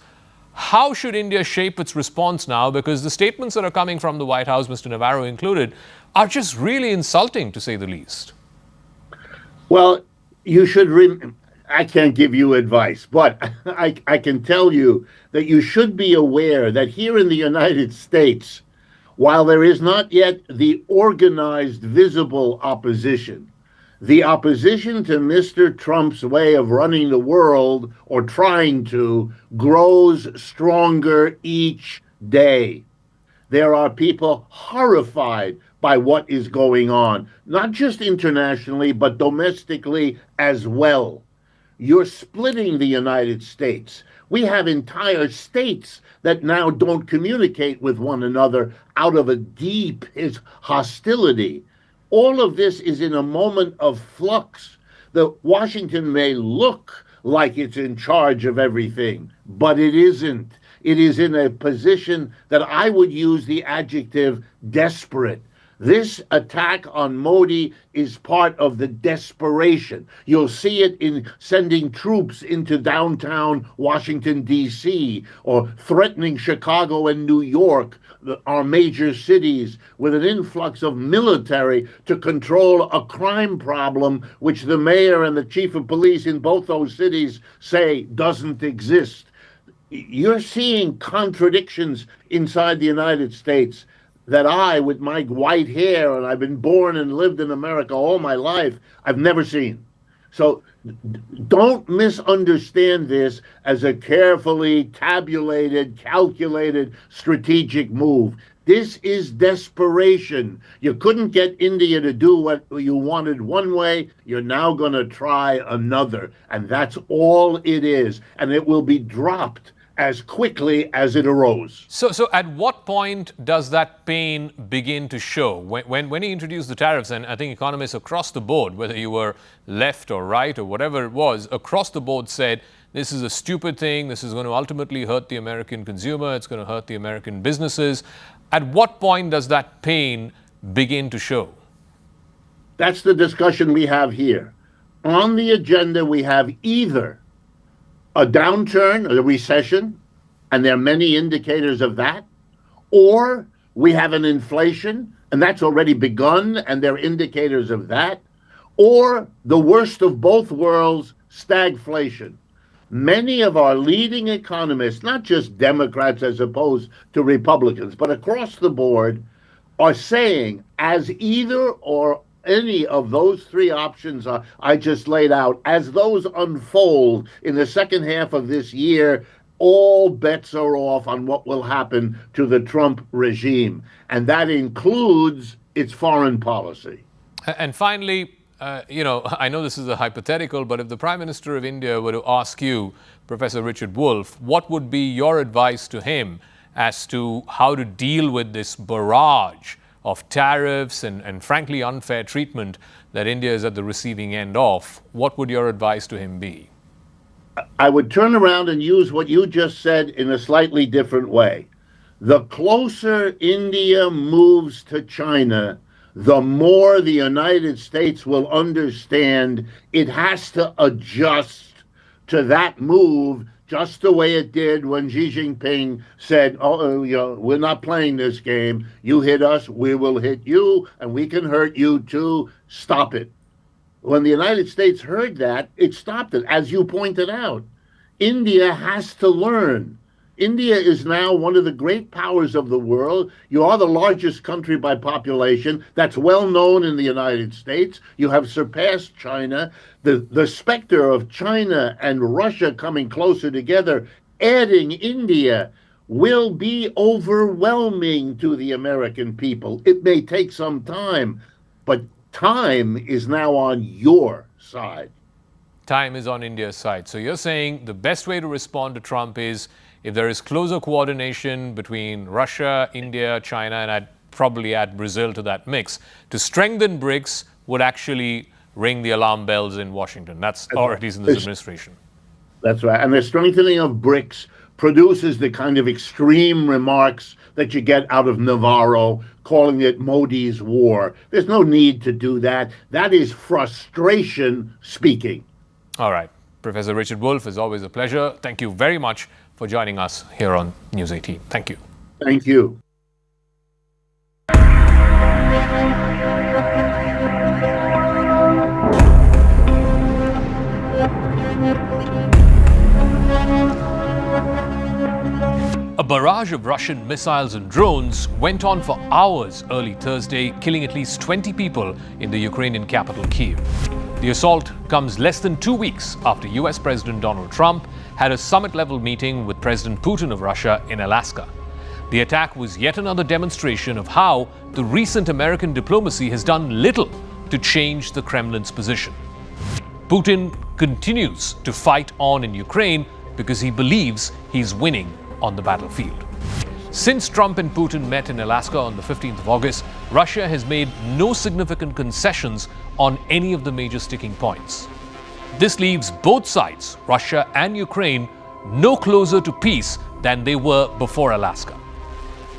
How should India shape its response now? Because the statements that are coming from the White House, Mr. Navarro included, are just really insulting, to say the least. Well, you should I can't give you advice, but I can tell you that you should be aware that here in the United States, while there is not yet the organized, visible opposition, the opposition to Mr. Trump's way of running the world, or trying to, grows stronger each day. There are people horrified by what is going on, not just internationally, but domestically as well. You're splitting the United States. We have entire states that now don't communicate with one another out of a deep hostility. All of this is in a moment of flux. Washington may look like it's in charge of everything, but it isn't. It is in a position that I would use the adjective desperate. This attack on Modi is part of the desperation. You'll see it in sending troops into downtown Washington, D.C., or threatening Chicago and New York, our major cities, with an influx of military to control a crime problem which the mayor and the chief of police in both those cities say doesn't exist. You're seeing contradictions inside the United States that I, with my white hair, and I've been born and lived in America all my life, I've never seen. So don't misunderstand this as a carefully tabulated, calculated, strategic move. This is desperation. You couldn't get India to do what you wanted one way. You're now going to try another. And that's all it is. And it will be dropped as quickly as it arose. So at what point does that pain begin to show? When he introduced the tariffs, and I think economists across the board, whether you were left or right or whatever it was, across the board said, this is a stupid thing, this is going to ultimately hurt the American consumer, it's going to hurt the American businesses. At what point does that pain begin to show? That's the discussion we have here. On the agenda, we have either a downturn, a recession, and there are many indicators of that, or we have an inflation and that's already begun, and there are indicators of that, or the worst of both worlds, stagflation. Many of our leading economists, not just Democrats as opposed to Republicans, but across the board, are saying as either or any of those three options I just laid out, as those unfold in the second half of this year, all bets are off on what will happen to the Trump regime. And that includes its foreign policy. And finally, I know this is a hypothetical, but if the Prime Minister of India were to ask you, Professor Richard Wolff, what would be your advice to him as to how to deal with this barrage of tariffs and frankly unfair treatment that India is at the receiving end of, what would your advice to him be? I would turn around and use what you just said in a slightly different way. The closer India moves to China, the more the United States will understand it has to adjust to that move, just the way it did when Xi Jinping said, we're not playing this game. You hit us, we will hit you, and we can hurt you too. Stop it. When the United States heard that, it stopped it. As you pointed out, India has to learn. India is now one of the great powers of the world. You are the largest country by population. That's well known in the United States. You have surpassed China. The specter of China and Russia coming closer together, adding India, will be overwhelming to the American people. It may take some time, but time is now on your side. Time is on India's side. So you're saying the best way to respond to Trump is if there is closer coordination between Russia, India, China, and I'd probably add Brazil to that mix, to strengthen BRICS would actually ring the alarm bells in Washington. That's or at least in this administration. That's right. And the strengthening of BRICS produces the kind of extreme remarks that you get out of Navarro, calling it Modi's war. There's no need to do that. That is frustration speaking. All right. Professor Richard Wolff, is always a pleasure. Thank you very much for joining us here on News 18. Thank you. Thank you. A barrage of Russian missiles and drones went on for hours early Thursday, killing at least 20 people in the Ukrainian capital, Kyiv. The assault comes less than 2 weeks after US President Donald Trump had a summit-level meeting with President Putin of Russia in Alaska. The attack was yet another demonstration of how the recent American diplomacy has done little to change the Kremlin's position. Putin continues to fight on in Ukraine because he believes he's winning on the battlefield. Since Trump and Putin met in Alaska on the 15th of August, Russia has made no significant concessions on any of the major sticking points. This leaves both sides, Russia and Ukraine, no closer to peace than they were before Alaska.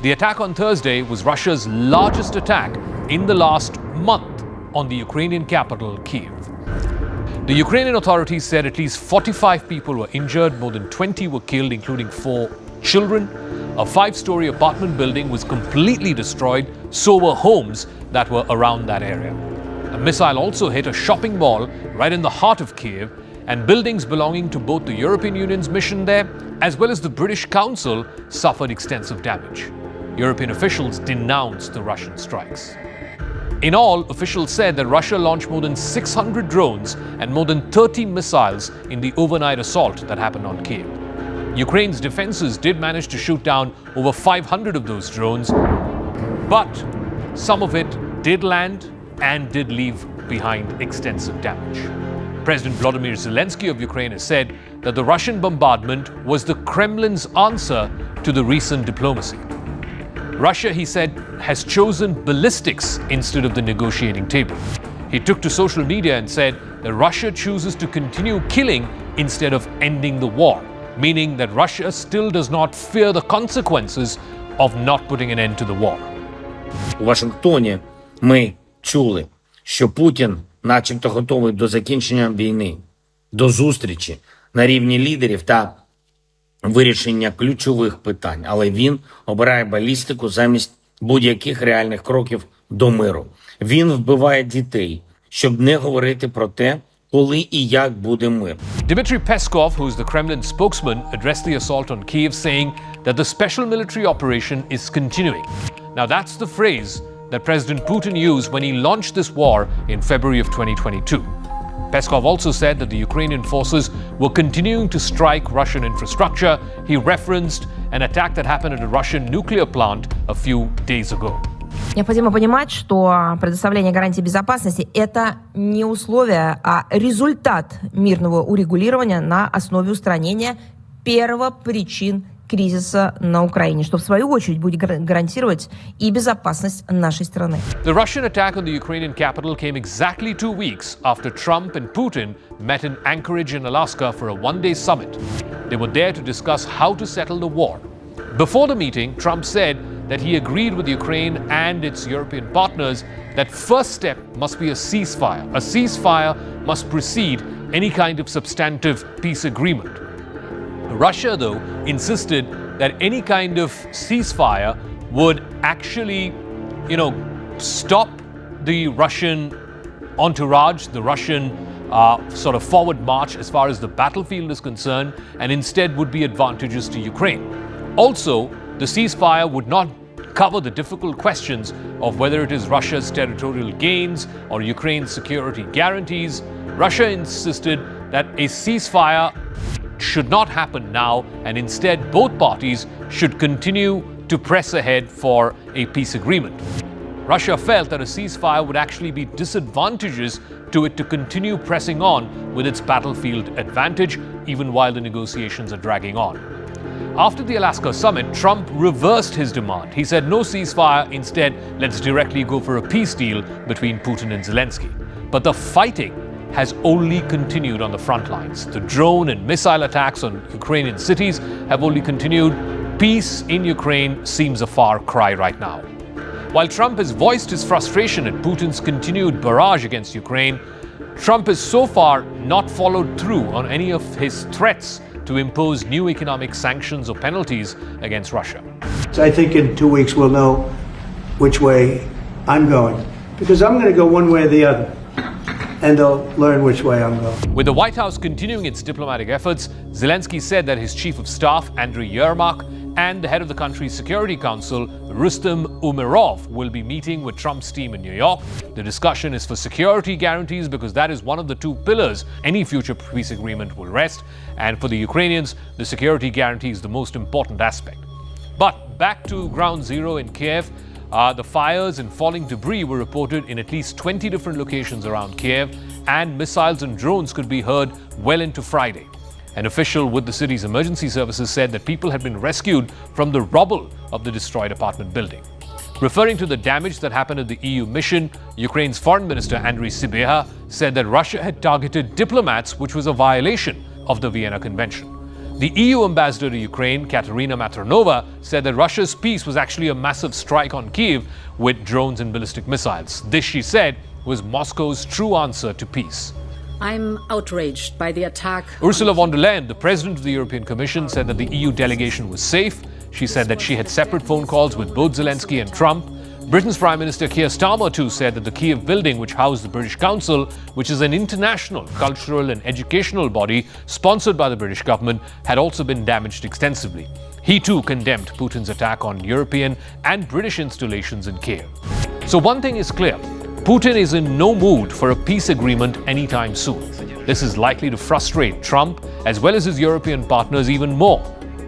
The attack on Thursday was Russia's largest attack in the last month on the Ukrainian capital, Kyiv. The Ukrainian authorities said at least 45 people were injured, more than 20 were killed, including 4 children. A 5-story apartment building was completely destroyed, so were homes that were around that area. A missile also hit a shopping mall right in the heart of Kyiv, and buildings belonging to both the European Union's mission there as well as the British Council suffered extensive damage. European officials denounced the Russian strikes. In all, officials said that Russia launched more than 600 drones and more than 30 missiles in the overnight assault that happened on Kyiv. Ukraine's defenses did manage to shoot down over 500 of those drones, but some of it did land and did leave behind extensive damage. President Vladimir Zelensky of Ukraine has said that the Russian bombardment was the Kremlin's answer to the recent diplomacy. Russia, he said, has chosen ballistics instead of the negotiating table. He took to social media and said that Russia chooses to continue killing instead of ending the war, meaning that Russia still does not fear the consequences of not putting an end to the war. У Вашингтоні ми чули, що Путін начебто готовий до закінчення війни, до зустрічі на рівні лідерів та вирішення ключових питань, але він обирає балістику замість будь-яких реальних кроків до миру. Він вбиває дітей, щоб не говорити про те, коли і як буде мир. Dmitry Peskov, who's the Kremlin spokesman, addressed the assault on Kyiv, saying that the special military operation is continuing. Now, that's the phrase that President Putin used when he launched this war in February of 2022. Peskov also said that the Ukrainian forces were continuing to strike Russian infrastructure. He referenced an attack that happened at a Russian nuclear plant a few days ago. Необходимо понимать, что предоставление гарантий безопасности – это не условие, а результат мирного урегулирования на основе устранения первопричин кризиса на Украине, что в свою очередь будет гарантировать и безопасность нашей страны. The Russian attack on the Ukrainian capital came exactly 2 weeks after Trump and Putin met in Anchorage in Alaska for a one-day summit. They were there to discuss how to settle the war. Before the meeting, Trump said that he agreed with Ukraine and its European partners that first step must be a ceasefire. A ceasefire must precede any kind of substantive peace agreement. Russia, though, insisted that any kind of ceasefire would actually, stop the Russian entourage, the Russian sort of forward march as far as the battlefield is concerned, and instead would be advantageous to Ukraine. Also, the ceasefire would not cover the difficult questions of whether it is Russia's territorial gains or Ukraine's security guarantees. Russia insisted that a ceasefire should not happen now, and instead both parties should continue to press ahead for a peace agreement. Russia felt that a ceasefire would actually be disadvantageous to it to continue pressing on with its battlefield advantage, even while the negotiations are dragging on. After the Alaska summit, Trump reversed his demand. He said no ceasefire, instead, let's directly go for a peace deal between Putin and Zelensky. But the fighting has only continued on the front lines. The drone and missile attacks on Ukrainian cities have only continued. Peace in Ukraine seems a far cry right now. While Trump has voiced his frustration at Putin's continued barrage against Ukraine, Trump has so far not followed through on any of his threats to impose new economic sanctions or penalties against Russia. So I think in 2 weeks we'll know which way I'm going, because I'm going to go one way or the other, and they'll learn which way I'm going. With the White House continuing its diplomatic efforts, Zelensky said that his chief of staff, Andriy Yermak, and the head of the country's Security Council, Rustem Umerov, will be meeting with Trump's team in New York. The discussion is for security guarantees because that is one of the two pillars any future peace agreement will rest. And for the Ukrainians, the security guarantee is the most important aspect. But back to ground zero in Kiev. The fires and falling debris were reported in at least 20 different locations around Kiev, and missiles and drones could be heard well into Friday. An official with the city's emergency services said that people had been rescued from the rubble of the destroyed apartment building. Referring to the damage that happened at the EU mission, Ukraine's Foreign Minister Andriy Sybiha said that Russia had targeted diplomats, which was a violation of the Vienna Convention. The EU ambassador to Ukraine, Katerina Matronova, said that Russia's peace was actually a massive strike on Kyiv with drones and ballistic missiles. This, she said, was Moscow's true answer to peace. I'm outraged by the attack. Ursula von der Leyen, the president of the European Commission, said that the EU delegation was safe. She said that she had separate phone calls with both Zelensky and Trump. Britain's Prime Minister Keir Starmer too said that the Kiev building, which housed the British Council, which is an international cultural and educational body sponsored by the British government, had also been damaged extensively. He too condemned Putin's attack on European and British installations in Kiev. So one thing is clear. Putin is in no mood for a peace agreement anytime soon. This is likely to frustrate Trump as well as his European partners even more.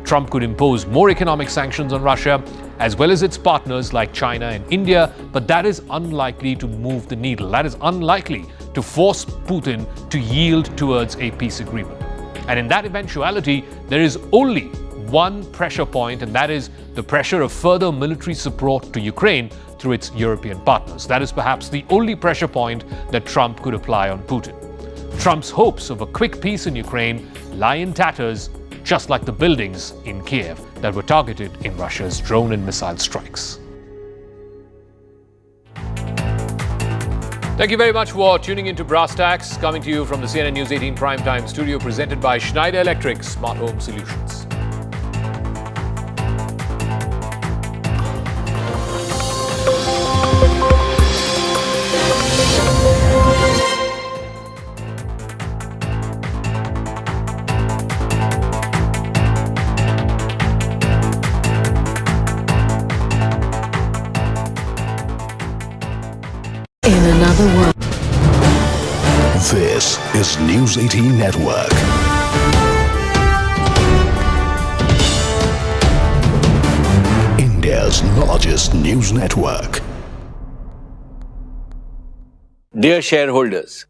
Trump could impose more economic sanctions on Russia as well as its partners like China and India, but that is unlikely to move the needle. That is unlikely to force Putin to yield towards a peace agreement. And in that eventuality, there is only one pressure point, and that is the pressure of further military support to Ukraine through its European partners. That is perhaps the only pressure point that Trump could apply on Putin. Trump's hopes of a quick peace in Ukraine lie in tatters, just like the buildings in Kiev that were targeted in Russia's drone and missile strikes. Thank you very much for tuning into Brass Tacks, coming to you from the CNN News 18 Primetime Studio, presented by Schneider Electric Smart Home Solutions. is News18 Network. India's largest news network. Dear shareholders,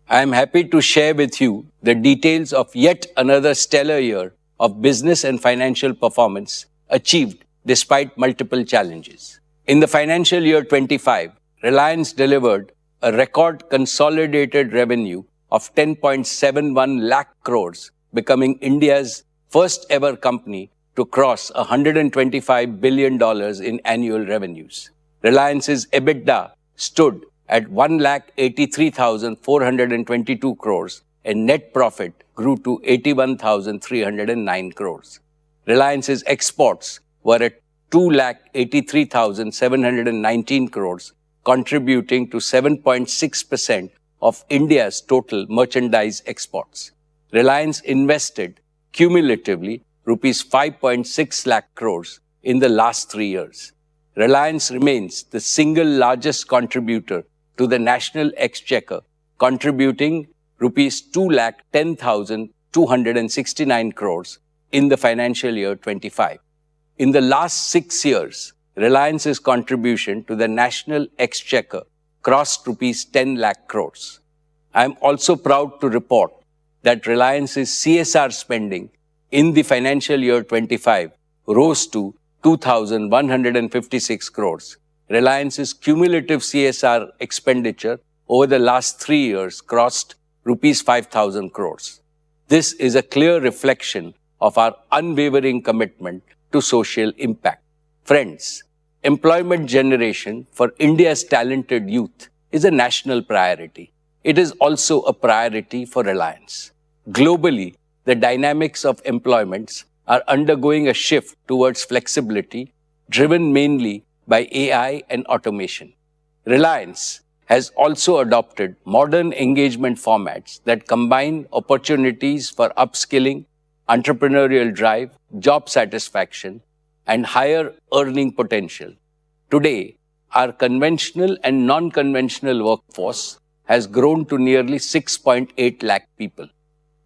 I am happy to share with you the details of yet another stellar year of business and financial performance achieved despite multiple challenges. In the financial year 25, Reliance delivered a record consolidated revenue of 10.71 lakh crores, becoming India's first ever company to cross $125 billion in annual revenues. Reliance's EBITDA stood at 1,83,422 crores and net profit grew to 81,309 crores. Reliance's exports were at 2,83,719 crores, contributing to 7.6% of India's total merchandise exports. Reliance invested cumulatively rupees 5.6 lakh crores in the last 3 years. Reliance remains the single largest contributor to the national exchequer, contributing rupees 2,10,269 crores in the financial year 25. In the last 6 years, Reliance's contribution to the national exchequer crossed rupees 10 lakh crores. I am also proud to report that Reliance's CSR spending in the financial year 25 rose to 2,156 crores. Reliance's cumulative CSR expenditure over the last 3 years crossed rupees 5,000 crores. This is a clear reflection of our unwavering commitment to social impact. Friends, employment generation for India's talented youth is a national priority. It is also a priority for Reliance. Globally, the dynamics of employments are undergoing a shift towards flexibility, driven mainly by AI and automation. Reliance has also adopted modern engagement formats that combine opportunities for upskilling, entrepreneurial drive, job satisfaction, and higher earning potential. Today, our conventional and non-conventional workforce has grown to nearly 6.8 lakh people.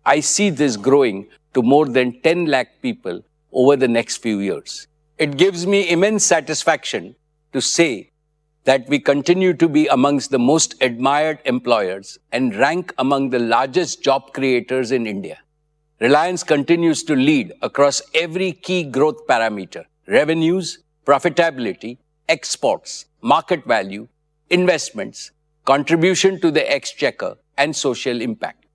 I see this growing to more than 10 lakh people over the next few years. It gives me immense satisfaction to say that we continue to be amongst the most admired employers and rank among the largest job creators in India. Reliance continues to lead across every key growth parameter: revenues, profitability, exports, market value, investments, contribution to the exchequer, and social impact.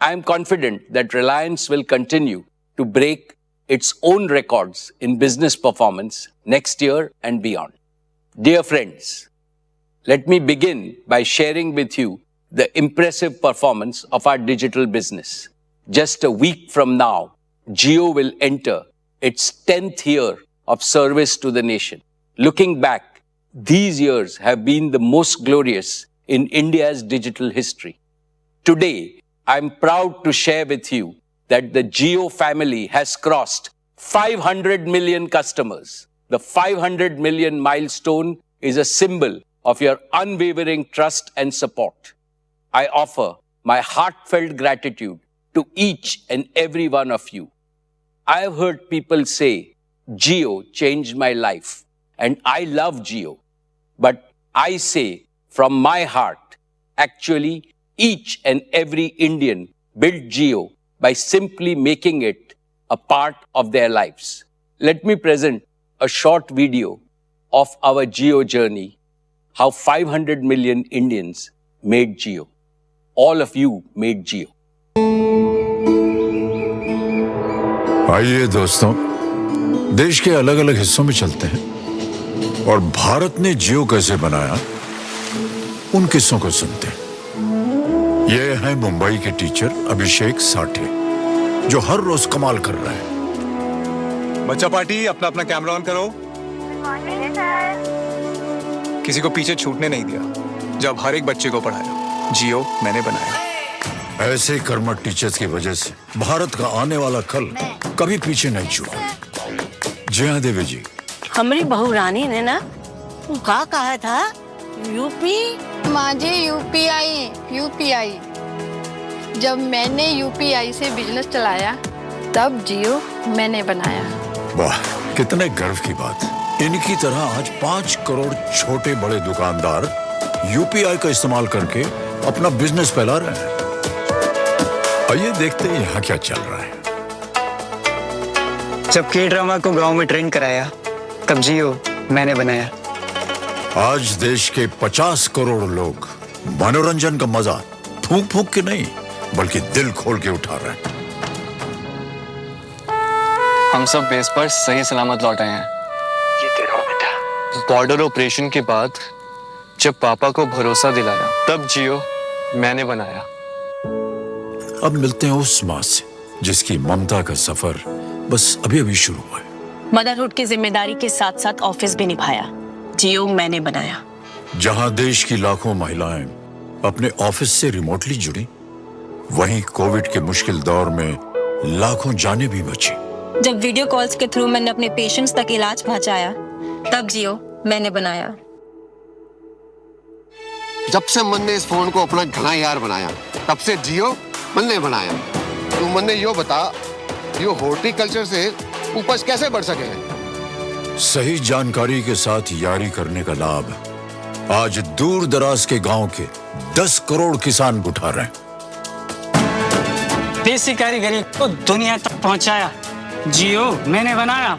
I am confident that Reliance will continue to break its own records in business performance next year and beyond. Dear friends, let me begin by sharing with you the impressive performance of our digital business. Just a week from now, Jio will enter its 10th year of service to the nation. Looking back, these years have been the most glorious in India's digital history. Today, I'm proud to share with you that the Jio family has crossed 500 million customers. The 500 million milestone is a symbol of your unwavering trust and support. I offer my heartfelt gratitude to each and every one of you. I have heard people say, Jio changed my life, and I love Jio. But I say from my heart, actually, each and every Indian built Jio by simply making it a part of their lives. Let me present a short video of our Jio journey, how 500 million Indians made Jio. All of you made Jio. आइए दोस्तों, देश के अलग अलग हिस्सों में चलते हैं और भारत ने जियो कैसे बनाया उन किस्सों को सुनते हैं। ये है मुंबई के टीचर अभिषेक साठे, जो हर रोज कमाल कर रहा है। बच्चा पार्टी, अपना अपना कैमरा ऑन करो। किसी को पीछे छूटने नहीं दिया जब हर एक बच्चे को पढ़ाया। जियो मैंने बनाया। ऐसे कर्मठ टीचर्स की वजह से भारत का आने वाला कल कभी पीछे नहीं छूटा। जय हाँ देवी जी। हमारी बहू रानी ने ना क्या कहा था? यूपी माझी यूपीआई जब मैंने यूपीआई से बिजनेस चलाया तब जियो मैंने बनाया। वाह, कितने गर्व की बात। इनकी तरह आज 5 करोड़ छोटे बड़े दुकानदार यूपीआई का इस्तेमाल करके अपना बिजनेस फैला रहे हैं। आइए देखते हैं यहाँ क्या चल रहा है। जब के ड्रामा को गांव में ट्रेंड कराया तब जियो मैंने बनाया। आज देश के 50 करोड़ लोग मनोरंजन का मजा फूंक फूंक के नहीं बल्कि दिल खोल के उठा रहे हैं। हम सब बेस पर सही सलामत लौट आए हैं। ये तेरा बेटा। बॉर्डर ऑपरेशन के बाद जब पापा को भरोसा दिलाया तब जियो मैंने बनाया। अब मिलते हैं उस माँ से जिसकी ममता का सफर बस अभी अभी शुरू हुआ है। मदरहुड की जिम्मेदारी के साथ साथ ऑफिस भी निभाया। जियो मैंने बनाया। जहां देश की लाखों महिलाएं अपने ऑफिस से रिमोटली जुड़ी, वहीं कोविड के मुश्किल दौर में लाखों जानें भी बची। जब वीडियो कॉल्स के थ्रू मैंने अपने पेशेंट्स तक इलाज पहुंचाया तब जियो मैंने बनाया। जब से मन ने इस फोन को अपना घना यार बनाया तब से जियो मन ने बनाया। तू मन ने यो बता, यो हॉर्टिकल्चर से उपज कैसे बढ़ सके? सही जानकारी के साथ यारी करने का लाभ आज दूर दराज के गांव के 10 करोड़ किसान उठा रहे हैं। देसी कारीगरी को दुनिया तक पहुंचाया जियो मैंने बनाया।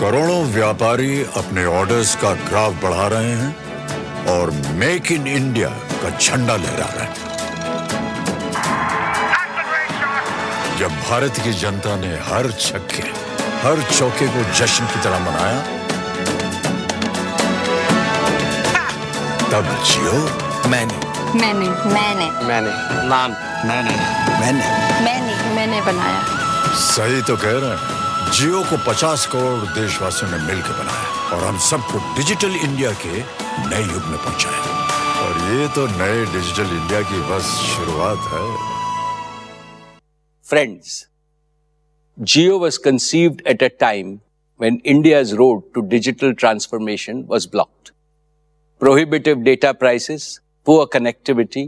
करोड़ों व्यापारी अपने ऑर्डर्स का ग्राफ बढ़ा रहे हैं और मेक इन इंडिया का झंडा लहरा रहे हैं। जब भारत की जनता ने हर छक्के हर चौके को जश्न की तरह मनाया तब जियो मैंने नाम मैंने बनाया। सही तो कह रहे हैं। जियो को 50 करोड़ देशवासियों ने मिलकर बनाया और हम सबको डिजिटल इंडिया के नए युग में पहुंचाया। और ये तो नए डिजिटल इंडिया की बस शुरुआत है। Friends, Jio was conceived at a time when India's road to digital transformation was blocked. Prohibitive data prices, poor connectivity,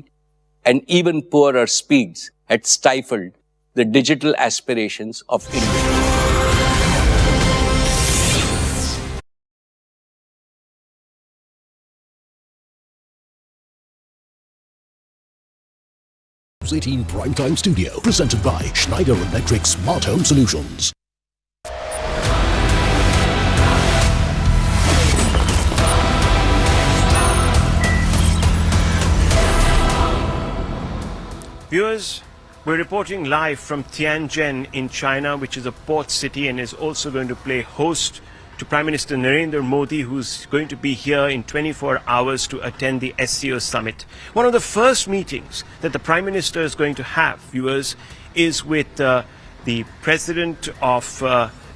and even poorer speeds had stifled the digital aspirations of India. News18 Primetime Studio, presented by Schneider Electric Smart Home Solutions. Viewers, we're reporting live from Tianjin in China, which is a port city and is also going to play host to Prime Minister Narendra Modi, who's going to be here in 24 hours to attend the SCO summit. One of the first meetings that the Prime Minister is going to have, viewers, is with the President of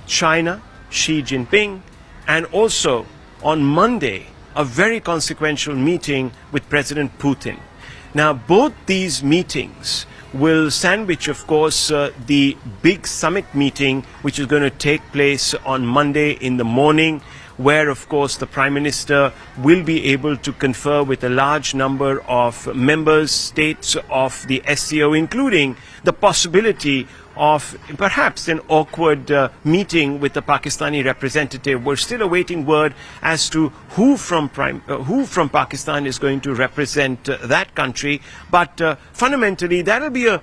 China, Xi Jinping, and also on Monday, a very consequential meeting with President Putin. Now, both these meetings will sandwich, of course, the big summit meeting, which is going to take place on Monday in the morning, where, of course, the Prime Minister will be able to confer with a large number of members, states of the SCO, including the possibility of perhaps an awkward meeting with the Pakistani representative. We're still awaiting word as to who from Pakistan is going to represent that country. But fundamentally, that'll be a